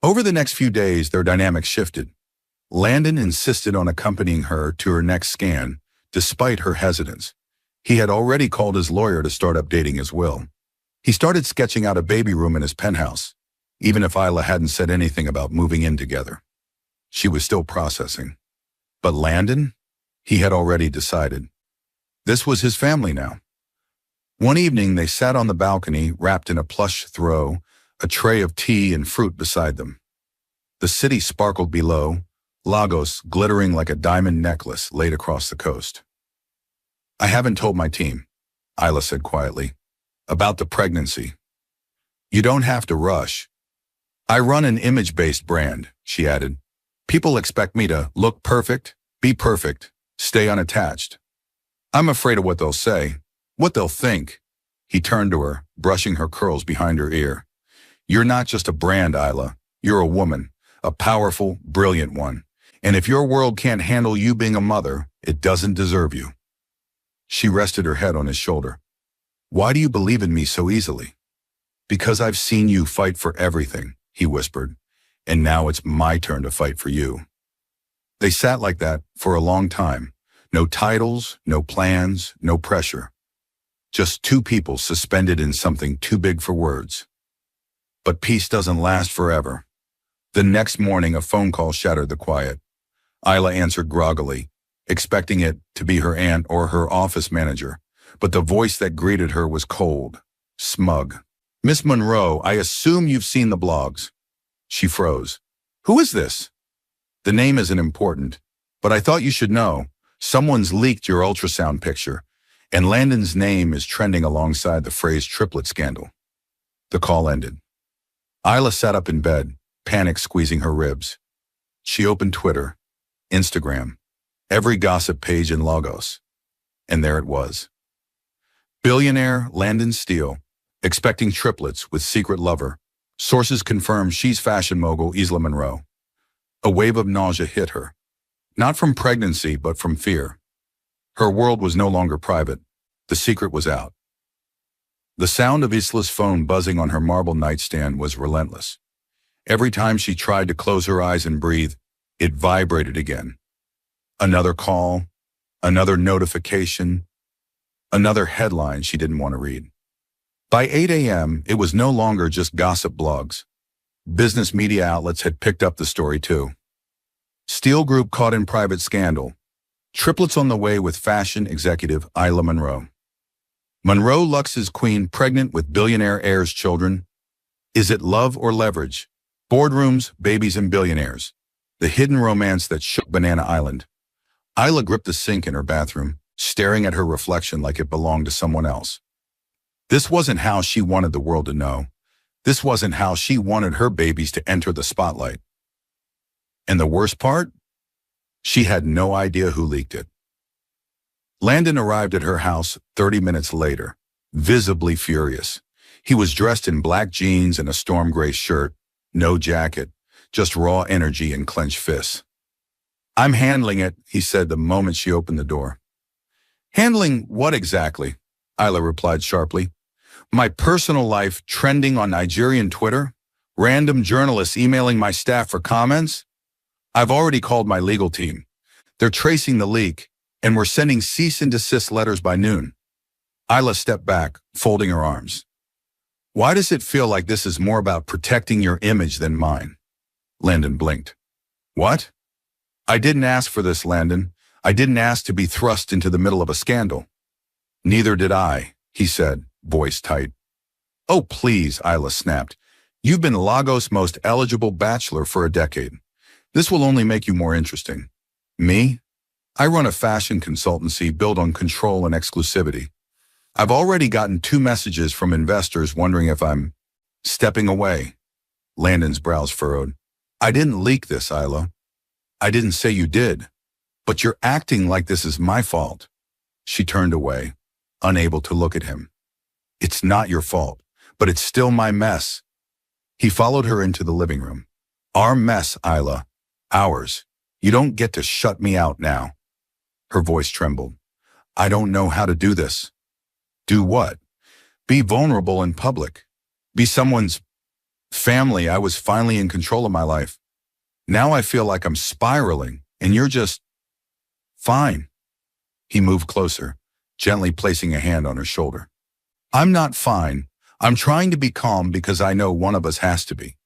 Speaker 1: Over the next few days, their dynamic shifted. Landon insisted on accompanying her to her next scan, despite her hesitance. He had already called his lawyer to start updating his will. He started sketching out a baby room in his penthouse, even if Isla hadn't said anything about moving in together. She was still processing. But Landon? He had already decided. This was his family now. One evening, they sat on the balcony, wrapped in a plush throw, a tray of tea and fruit beside them. The city sparkled below, Lagos glittering like a diamond necklace laid across the coast. I haven't told my team, Isla said quietly, about the pregnancy. You don't have to rush. I run an image-based brand, she added. People expect me to look perfect, be perfect, stay unattached. I'm afraid of what they'll say, what they'll think. He turned to her, brushing her curls behind her ear. You're not just a brand, Isla. You're a woman, a powerful, brilliant one. And if your world can't handle you being a mother, it doesn't deserve you. She rested her head on his shoulder. Why do you believe in me so easily? Because I've seen you fight for everything, he whispered, and now it's my turn to fight for you. They sat like that for a long time. No titles, no plans, no pressure. Just two people suspended in something too big for words. But peace doesn't last forever. The next morning, a phone call shattered the quiet. Isla answered groggily, expecting it to be her aunt or her office manager, but the voice that greeted her was cold, smug. Miss Monroe, I assume you've seen the blogs. She froze. Who is this? The name isn't important, but I thought you should know. Someone's leaked your ultrasound picture, and Landon's name is trending alongside the phrase triplet scandal. The call ended. Isla sat up in bed, panic squeezing her ribs. She opened Twitter, Instagram, every gossip page in Lagos. And there it was. Billionaire Landon Steele, expecting triplets with secret lover. Sources confirm she's fashion mogul Isla Monroe. A wave of nausea hit her. Not from pregnancy, but from fear. Her world was no longer private. The secret was out. The sound of Isla's phone buzzing on her marble nightstand was relentless. Every time she tried to close her eyes and breathe, it vibrated again. Another call, another notification, another headline she didn't want to read. By 8 a.m., it was no longer just gossip blogs. Business media outlets had picked up the story too. Steele Group caught in private scandal. Triplets on the way with fashion executive Isla Monroe. Monroe Lux's queen pregnant with billionaire heir's children. Is it love or leverage? Boardrooms, babies, and billionaires. The hidden romance that shook Banana Island. Isla gripped the sink in her bathroom, staring at her reflection like it belonged to someone else. This wasn't how she wanted the world to know. This wasn't how she wanted her babies to enter the spotlight. And the worst part? She had no idea who leaked it. Landon arrived at her house 30 minutes later, visibly furious. He was dressed in black jeans and a storm gray shirt, no jacket, just raw energy and clenched fists. I'm handling it, he said the moment she opened the door. Handling what exactly? Isla replied sharply. My personal life trending on Nigerian Twitter? Random journalists emailing my staff for comments? I've already called my legal team. They're tracing the leak, and we're sending cease and desist letters by noon. Isla stepped back, folding her arms. Why does it feel like this is more about protecting your image than mine? Landon blinked. What? I didn't ask for this, Landon. I didn't ask to be thrust into the middle of a scandal. Neither did I, he said, voice tight. Oh, please, Isla snapped. You've been Lagos' most eligible bachelor for a decade. This will only make you more interesting. Me? I run a fashion consultancy built on control and exclusivity. I've already gotten 2 messages from investors wondering if I'm stepping away. Landon's brows furrowed. I didn't leak this, Isla. I didn't say you did. But you're acting like this is my fault. She turned away, unable to look at him. It's not your fault, but it's still my mess. He followed her into the living room. Our mess, Isla. Ours. You don't get to shut me out now. Her voice trembled. I don't know how to do this. Do what? Be vulnerable in public. Be someone's family. I was finally in control of my life. Now I feel like I'm spiraling, and you're just fine. He moved closer, gently placing a hand on her shoulder. I'm not fine. I'm trying to be calm because I know one of us has to be.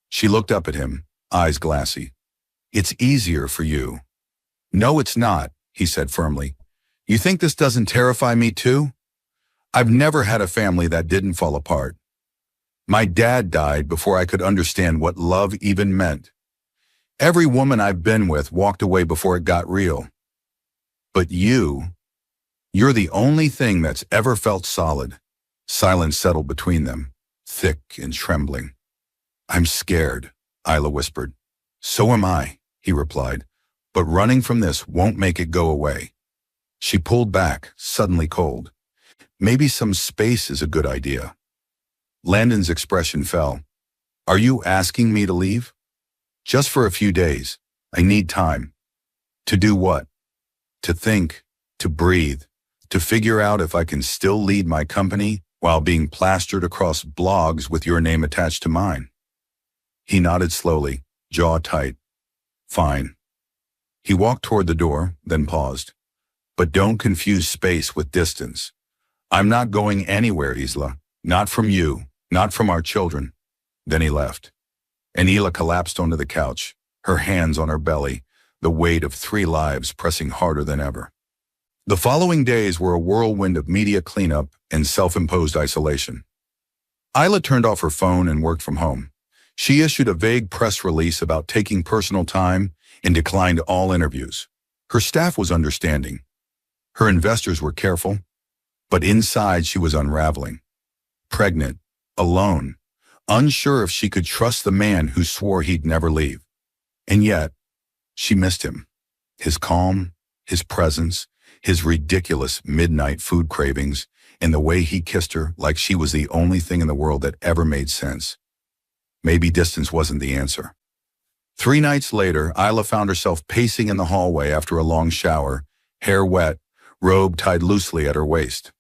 Speaker 1: She looked up at him, eyes glassy. It's easier for you. No, it's not, he said firmly. You think this doesn't terrify me too? I've never had a family that didn't fall apart. My dad died before I could understand what love even meant. Every woman I've been with walked away before it got real. But you're the only thing that's ever felt solid. Silence settled between them, thick and trembling. I'm scared, Isla whispered. So am I, he replied, but running from this won't make it go away. She pulled back, suddenly cold. Maybe some space is a good idea. Landon's expression fell. Are you asking me to leave? Just for a few days. I need time. To do what? To think, to breathe, to figure out if I can still lead my company while being plastered across blogs with your name attached to mine. He nodded slowly, jaw tight. Fine. He walked toward the door, then paused. But don't confuse space with distance. I'm not going anywhere, Isla. Not from you, not from our children. Then he left. And Isla collapsed onto the couch, her hands on her belly, the weight of 3 lives pressing harder than ever. The following days were a whirlwind of media cleanup and self-imposed isolation. Isla turned off her phone and worked from home. She issued a vague press release about taking personal time and declined all interviews. Her staff was understanding. Her investors were careful, but inside she was unraveling. Pregnant, alone, unsure if she could trust the man who swore he'd never leave. And yet, she missed him. His calm, his presence, his ridiculous midnight food cravings, and the way he kissed her like she was the only thing in the world that ever made sense. Maybe distance wasn't the answer. 3 nights later, Isla found herself pacing in the hallway after a long shower, hair wet, robe tied loosely at her waist.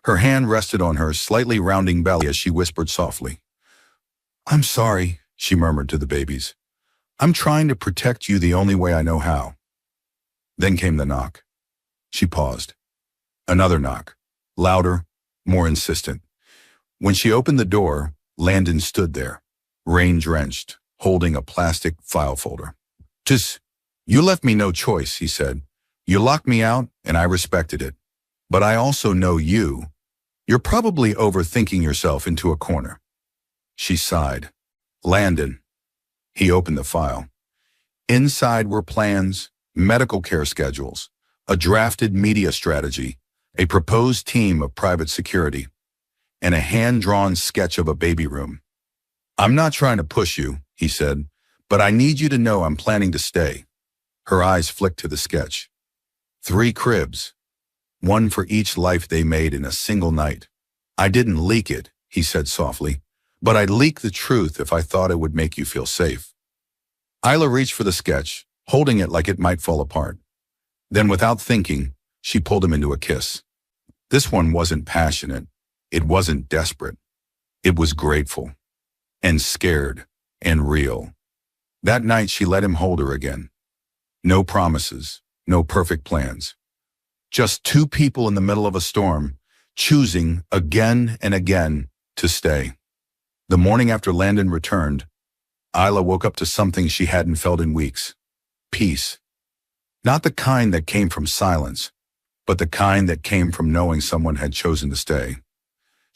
Speaker 1: Her hand rested on her slightly rounding belly as she whispered softly. I'm sorry, she murmured to the babies. I'm trying to protect you the only way I know how. Then came the knock. She paused. Another knock, louder, more insistent. When she opened the door, Landon stood there, rain-drenched, holding a plastic file folder. You left me no choice, he said. You locked me out, and I respected it. But I also know you. You're probably overthinking yourself into a corner. She sighed. Landon. He opened the file. Inside were plans, medical care schedules, a drafted media strategy, a proposed team of private security, and a hand-drawn sketch of a baby room. I'm not trying to push you, he said, but I need you to know I'm planning to stay. Her eyes flicked to the sketch. 3 cribs, 1 for each life they made in a single night. I didn't leak it, he said softly, but I'd leak the truth if I thought it would make you feel safe. Isla reached for the sketch, holding it like it might fall apart. Then, without thinking, she pulled him into a kiss. This one wasn't passionate. It wasn't desperate. It was grateful, and scared, and real. That night she let him hold her again. No promises, no perfect plans. Just 2 people in the middle of a storm, choosing again and again to stay. The morning after Landon returned, Isla woke up to something she hadn't felt in weeks. Peace. Not the kind that came from silence, but the kind that came from knowing someone had chosen to stay.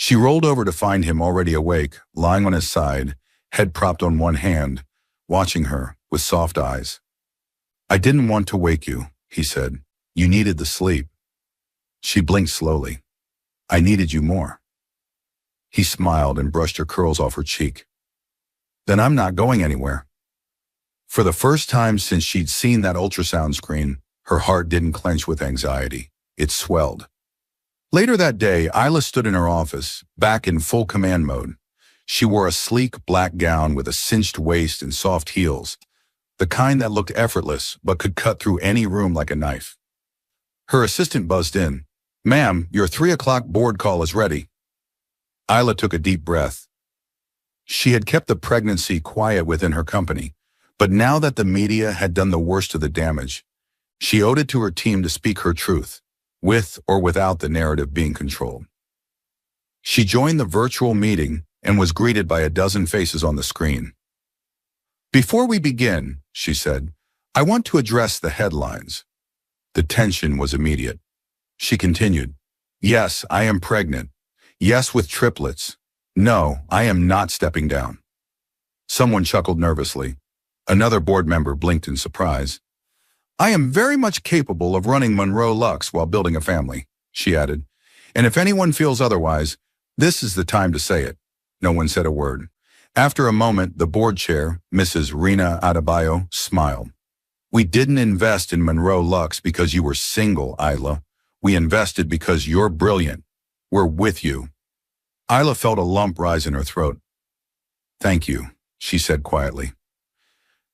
Speaker 1: She rolled over to find him already awake, lying on his side, head propped on one hand, watching her with soft eyes. "I didn't want to wake you," he said. "You needed the sleep." She blinked slowly. "I needed you more." He smiled and brushed her curls off her cheek. "Then I'm not going anywhere." For the first time since she'd seen that ultrasound screen, her heart didn't clench with anxiety. It swelled. Later that day, Isla stood in her office, back in full command mode. She wore a sleek black gown with a cinched waist and soft heels, the kind that looked effortless but could cut through any room like a knife. Her assistant buzzed in. "Ma'am, your 3 o'clock board call is ready." Isla took a deep breath. She had kept the pregnancy quiet within her company, but now that the media had done the worst of the damage, she owed it to her team to speak her truth, with or without the narrative being controlled. She joined the virtual meeting and was greeted by a dozen faces on the screen. "Before we begin," she said, "I want to address the headlines." The tension was immediate. She continued, "Yes, I am pregnant. Yes, with triplets. No, I am not stepping down." Someone chuckled nervously. Another board member blinked in surprise. "I am very much capable of running Monroe Lux while building a family," she added. "And if anyone feels otherwise, this is the time to say it." No one said a word. After a moment, the board chair, Mrs. Rena Adebayo, smiled. "We didn't invest in Monroe Lux because you were single, Isla. We invested because you're brilliant. We're with you." Isla felt a lump rise in her throat. "Thank you," she said quietly.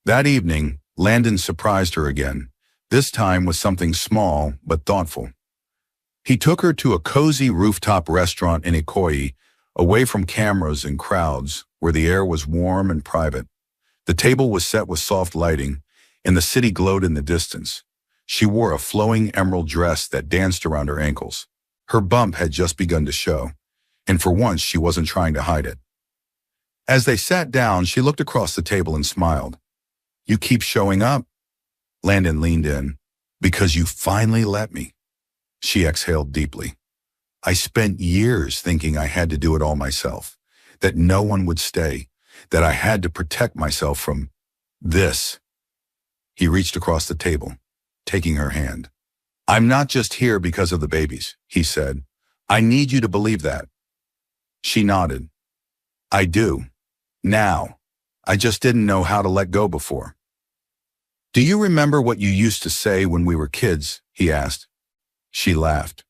Speaker 1: That evening, Landon surprised her again, this time with something small but thoughtful. He took her to a cozy rooftop restaurant in Ikoyi, away from cameras and crowds, where the air was warm and private. The table was set with soft lighting, and the city glowed in the distance. She wore a flowing emerald dress that danced around her ankles. Her bump had just begun to show, and for once she wasn't trying to hide it. As they sat down, she looked across the table and smiled. "You keep showing up." Landon leaned in. "Because you finally let me." She exhaled deeply. "I spent years thinking I had to do it all myself, that no one would stay, that I had to protect myself from this." He reached across the table, taking her hand. "I'm not just here because of the babies," he said. "I need you to believe that." She nodded. "I do. Now. I just didn't know how to let go before." "Do you remember what you used to say when we were kids?" he asked. She laughed.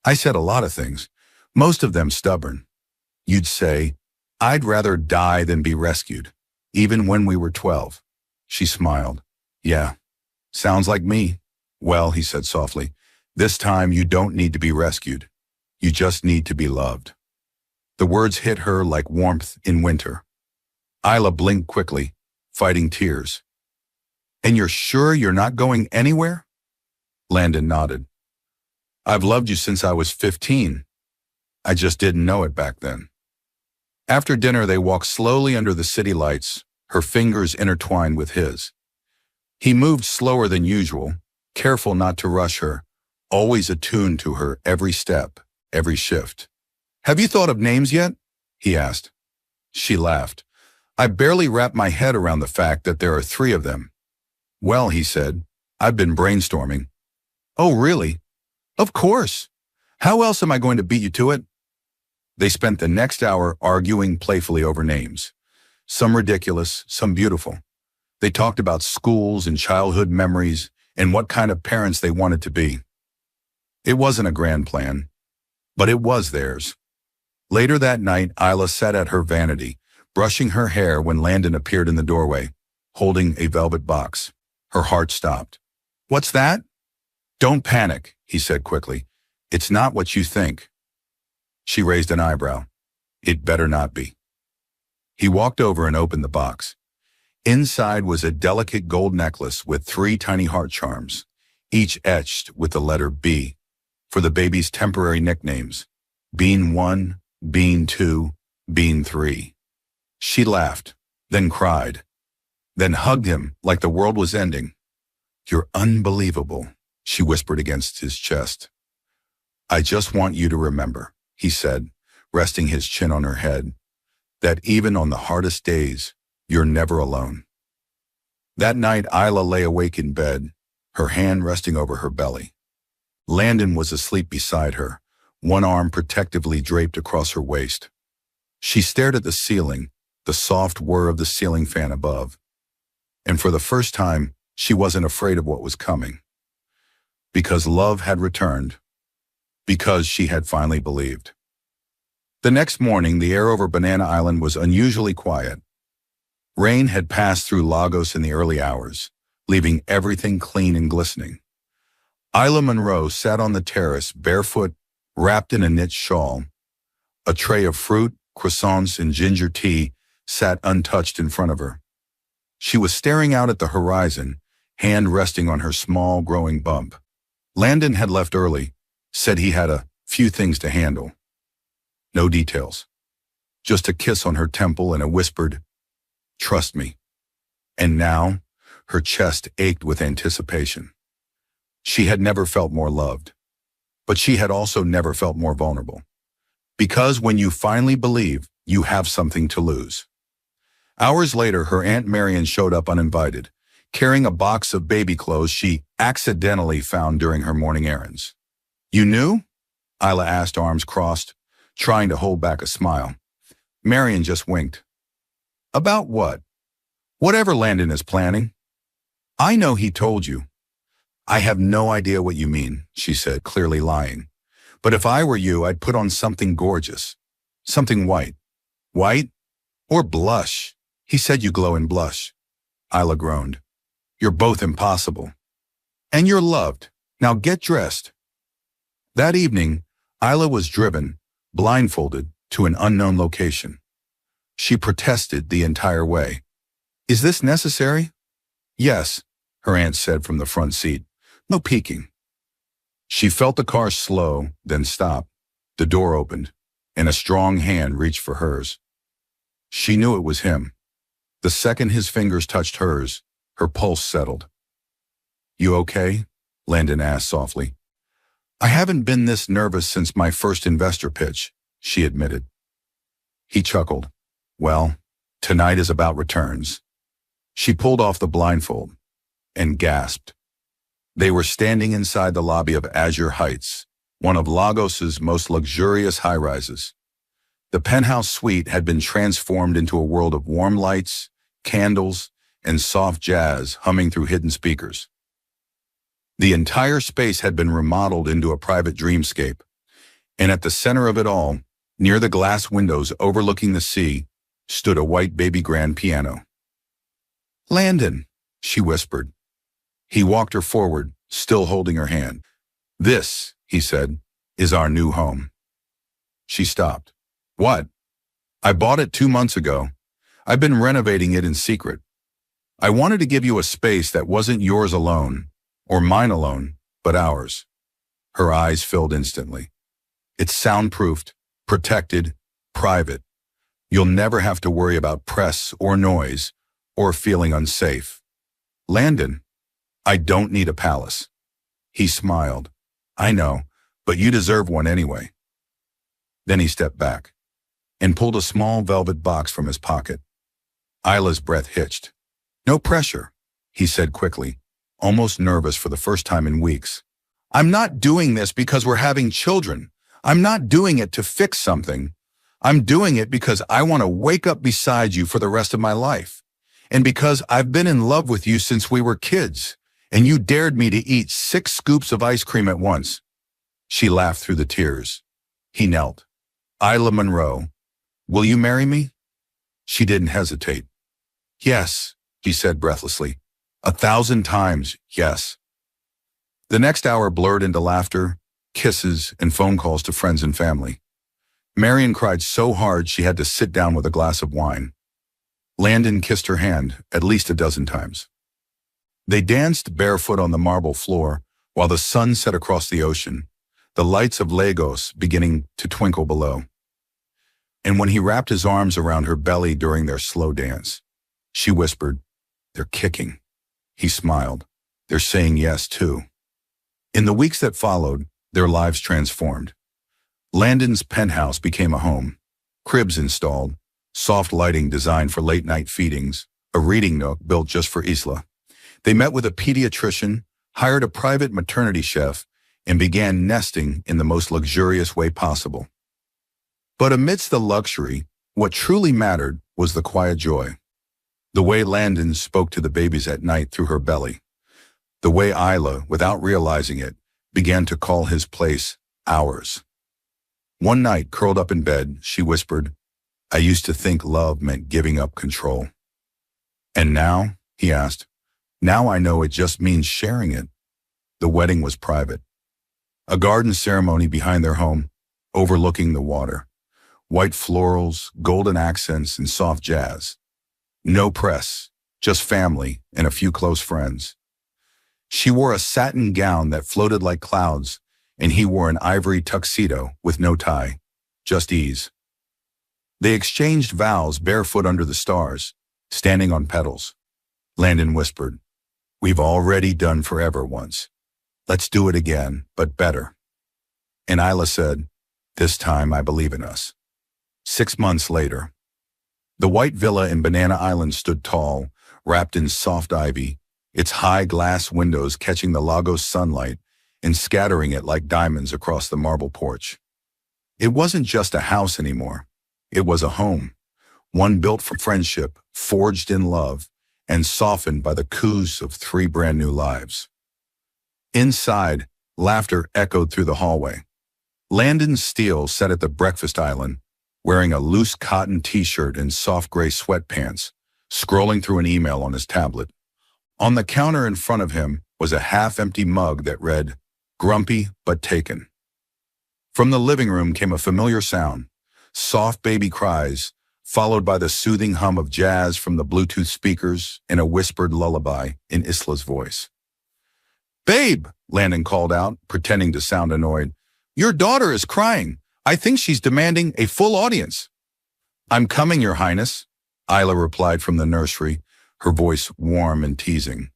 Speaker 1: "I said a lot of things, most of them stubborn. You'd say, 'I'd rather die than be rescued,' even when we were 12. She smiled. "Yeah, sounds like me." "Well," he said softly, "this time you don't need to be rescued. You just need to be loved." The words hit her like warmth in winter. Isla blinked quickly, fighting tears. "And you're sure you're not going anywhere?" Landon nodded. "I've loved you since I was 15. I just didn't know it back then." After dinner, they walked slowly under the city lights, her fingers intertwined with his. He moved slower than usual, careful not to rush her, always attuned to her every step, every shift. "Have you thought of names yet?" he asked. She laughed. "I barely wrapped my head around the fact that there are 3 of them." "Well," he said, "I've been brainstorming." "Oh, really?" "Of course. How else am I going to beat you to it?" They spent the next hour arguing playfully over names. Some ridiculous, some beautiful. They talked about schools and childhood memories and what kind of parents they wanted to be. It wasn't a grand plan, but it was theirs. Later that night, Isla sat at her vanity, brushing her hair when Landon appeared in the doorway, holding a velvet box. Her heart stopped. "What's that?" "Don't panic," he said quickly. "It's not what you think." She raised an eyebrow. "It better not be." He walked over and opened the box. Inside was a delicate gold necklace with 3 tiny heart charms, each etched with the letter B, for the baby's temporary nicknames, Bean 1, Bean 2, Bean 3. She laughed, then cried, then hugged him like the world was ending. "You're unbelievable," she whispered against his chest. "I just want you to remember," he said, resting his chin on her head, that even on the hardest days, you're never alone. That night, Isla lay awake in bed, her hand resting over her belly. Landon was asleep beside her, one arm protectively draped across her waist. She stared at the ceiling, the soft whir of the ceiling fan above. And for the first time, she wasn't afraid of what was coming. Because love had returned. Because she had finally believed. The next morning, the air over Banana Island was unusually quiet. Rain had passed through Lagos in the early hours, leaving everything clean and glistening. Isla Monroe sat on the terrace, barefoot, wrapped in a knit shawl. A tray of fruit, croissants, and ginger tea sat untouched in front of her. She was staring out at the horizon, hand resting on her small, growing bump. Landon had left early, said he had a few things to handle. No details. Just a kiss on her temple and a whispered, "Trust me." And now, her chest ached with anticipation. She had never felt more loved. But she had also never felt more vulnerable. Because when you finally believe, you have something to lose. Hours later, her Aunt Marion showed up uninvited, carrying a box of baby clothes she accidentally found during her morning errands. "You knew?" Isla asked, arms crossed, trying to hold back a smile. Marion just winked. "About what?" "Whatever Landon is planning." "I know he told you." "I have no idea what you mean," she said, clearly lying. "But if I were you, I'd put on something gorgeous. Something white." "White? Or blush? He said you glow in blush." Isla groaned. "You're both impossible. And you're loved. Now get dressed." That evening, Isla was driven, blindfolded, to an unknown location. She protested the entire way. "Is this necessary?" "Yes," her aunt said from the front seat. "No peeking." She felt the car slow, then stop. The door opened, and a strong hand reached for hers. She knew it was him. The second his fingers touched hers, her pulse settled. "You okay?" Landon asked softly. "I haven't been this nervous since my first investor pitch," she admitted. He chuckled. "Well, tonight is about returns." She pulled off the blindfold and gasped. They were standing inside the lobby of Azure Heights, one of Lagos's most luxurious high-rises. The penthouse suite had been transformed into a world of warm lights, candles, and soft jazz humming through hidden speakers. The entire space had been remodeled into a private dreamscape, and at the center of it all, near the glass windows overlooking the sea, stood a white baby grand piano. "Landon," she whispered. He walked her forward, still holding her hand. "This," he said, "is our new home." She stopped. "What?" "I bought it 2 months ago. I've been renovating it in secret. I wanted to give you a space that wasn't yours alone, or mine alone, but ours." Her eyes filled instantly. "It's soundproofed, protected, private. You'll never have to worry about press or noise, or feeling unsafe." "Landon, I don't need a palace." He smiled. "I know, but you deserve one anyway." Then he stepped back and pulled a small velvet box from his pocket. Isla's breath hitched. "No pressure," he said quickly, almost nervous for the first time in weeks. "I'm not doing this because we're having children. I'm not doing it to fix something. I'm doing it because I want to wake up beside you for the rest of my life. And because I've been in love with you since we were kids, and you dared me to eat 6 scoops of ice cream at once." She laughed through the tears. He knelt. "Isla Monroe, will you marry me?" She didn't hesitate. "Yes," he said breathlessly. 1,000 times, yes." The next hour blurred into laughter, kisses, and phone calls to friends and family. Marion cried so hard she had to sit down with a glass of wine. Landon kissed her hand at least a dozen times. They danced barefoot on the marble floor while the sun set across the ocean, the lights of Lagos beginning to twinkle below. And when he wrapped his arms around her belly during their slow dance, she whispered, "They're kicking." He smiled. "They're saying yes, too." In the weeks that followed, their lives transformed. Landon's penthouse became a home. Cribs installed, soft lighting designed for late-night feedings, a reading nook built just for Isla. They met with a pediatrician, hired a private maternity chef, and began nesting in the most luxurious way possible. But amidst the luxury, what truly mattered was the quiet joy. The way Landon spoke to the babies at night through her belly. The way Isla, without realizing it, began to call his place ours. One night, curled up in bed, she whispered, "I used to think love meant giving up control." "And now?" he asked. "Now I know it just means sharing it." The wedding was private. A garden ceremony behind their home, overlooking the water. White florals, golden accents, and soft jazz. No press, just family and a few close friends. She wore a satin gown that floated like clouds, and he wore an ivory tuxedo with no tie, just ease. They exchanged vows barefoot under the stars, standing on petals. Landon whispered, "We've already done forever once. Let's do it again, but better." And Isla said, "This time I believe in us." 6 months later, the white villa in Banana Island stood tall, wrapped in soft ivy, its high glass windows catching the Lagos sunlight and scattering it like diamonds across the marble porch. It wasn't just a house anymore. It was a home, one built for friendship, forged in love, and softened by the coups of 3 brand new lives. Inside, laughter echoed through the hallway. Landon Steele sat at the breakfast island, wearing a loose cotton t-shirt and soft gray sweatpants, scrolling through an email on his tablet. On the counter in front of him was a half-empty mug that read, "Grumpy but taken." From the living room came a familiar sound, soft baby cries, followed by the soothing hum of jazz from the Bluetooth speakers and a whispered lullaby in Isla's voice. "Babe," Landon called out, pretending to sound annoyed, "your daughter is crying. I think she's demanding a full audience." "I'm coming, Your Highness," Isla replied from the nursery, her voice warm and teasing.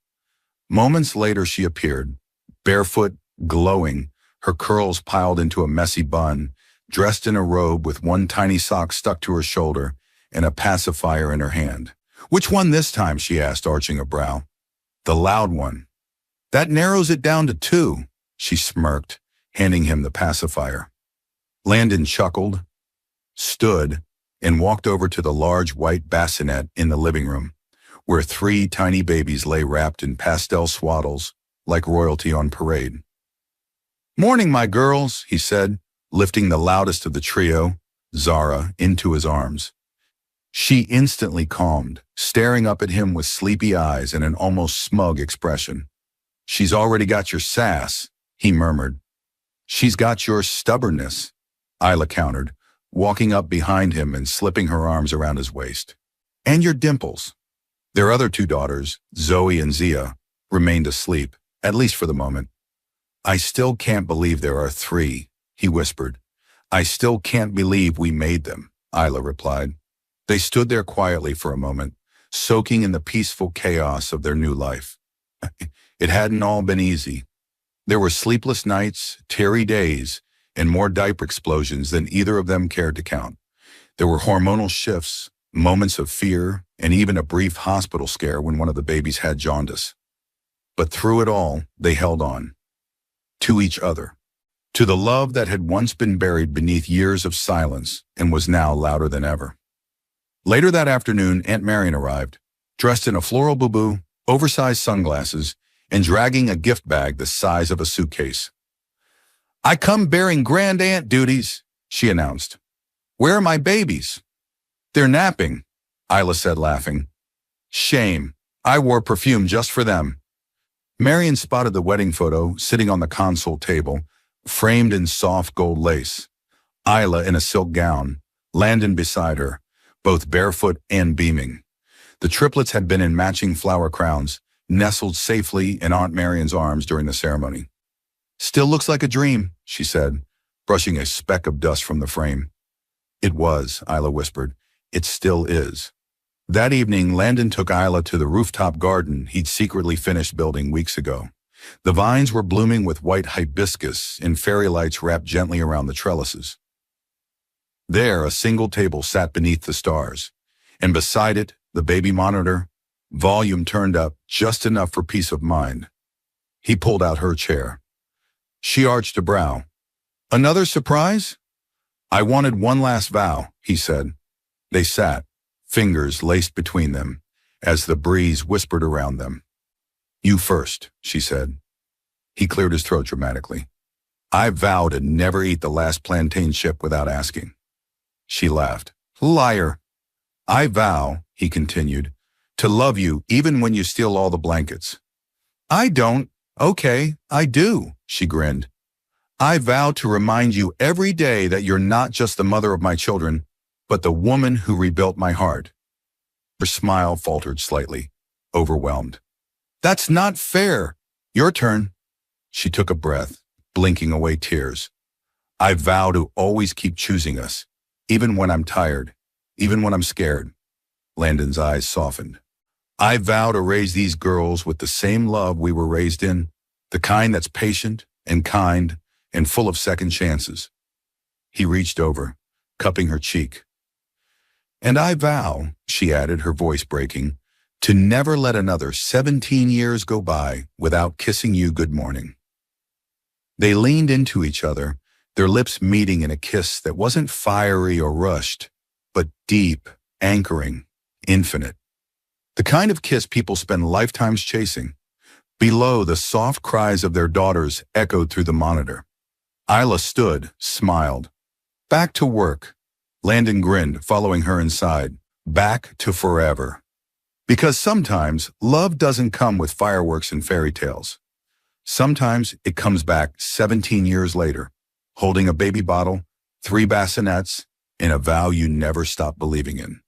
Speaker 1: Moments later she appeared, barefoot, glowing, her curls piled into a messy bun, dressed in a robe with one tiny sock stuck to her shoulder and a pacifier in her hand. "Which one this time?" she asked, arching a brow. "The loud one." "That narrows it down to 2, she smirked, handing him the pacifier. Landon chuckled, stood, and walked over to the large white bassinet in the living room, where 3 tiny babies lay wrapped in pastel swaddles like royalty on parade. "Morning, my girls," he said, lifting the loudest of the trio, Zara, into his arms. She instantly calmed, staring up at him with sleepy eyes and an almost smug expression. "She's already got your sass," he murmured. "She's got your stubbornness," Isla countered, walking up behind him and slipping her arms around his waist. "And your dimples." Their other 2 daughters, Zoe and Zia, remained asleep, at least for the moment. "I still can't believe there are 3, he whispered. "I still can't believe we made them," Isla replied. They stood there quietly for a moment, soaking in the peaceful chaos of their new life. It hadn't all been easy. There were sleepless nights, teary days, and more diaper explosions than either of them cared to count. There were hormonal shifts, moments of fear, and even a brief hospital scare when one of the babies had jaundice. But through it all, they held on. To each other. To the love that had once been buried beneath years of silence and was now louder than ever. Later that afternoon, Aunt Marion arrived, dressed in a floral boubou, oversized sunglasses, and dragging a gift bag the size of a suitcase. "I come bearing grand aunt duties," she announced. "Where are my babies?" "They're napping," Isla said, laughing. "Shame. I wore perfume just for them." Marion spotted the wedding photo sitting on the console table, framed in soft gold lace. Isla in a silk gown, Landon beside her, both barefoot and beaming. The triplets had been in matching flower crowns, nestled safely in Aunt Marion's arms during the ceremony. "Still looks like a dream," she said, brushing a speck of dust from the frame. "It was," Isla whispered. "It still is." That evening, Landon took Isla to the rooftop garden he'd secretly finished building weeks ago. The vines were blooming with white hibiscus and fairy lights wrapped gently around the trellises. There, a single table sat beneath the stars, and beside it, the baby monitor, volume turned up just enough for peace of mind. He pulled out her chair. She arched a brow. Another surprise? I wanted one last vow, he said. They sat, fingers laced between them, as the breeze whispered around them. You first, she said. He cleared his throat dramatically. I vow to never eat the last plantain chip without asking. She laughed. Liar. I vow, he continued, to love you even when you steal all the blankets. I don't. Okay, I do, she grinned. I vow to remind you every day that you're not just the mother of my children, but the woman who rebuilt my heart. Her smile faltered slightly, overwhelmed. That's not fair. Your turn. She took a breath, blinking away tears. I vow to always keep choosing us, even when I'm tired, even when I'm scared. Landon's eyes softened. I vow to raise these girls with the same love we were raised in, the kind that's patient and kind and full of second chances. He reached over, cupping her cheek. And I vow, she added, her voice breaking, to never let another 17 years go by without kissing you good morning. They leaned into each other, their lips meeting in a kiss that wasn't fiery or rushed, but deep, anchoring, infinite. The kind of kiss people spend lifetimes chasing. Below, the soft cries of their daughters echoed through the monitor. Isla stood, smiled. Back to work. Landon grinned, following her inside. Back to forever. Because sometimes love doesn't come with fireworks and fairy tales. Sometimes it comes back 17 years later, holding a baby bottle, 3 bassinets, and a vow you never stop believing in.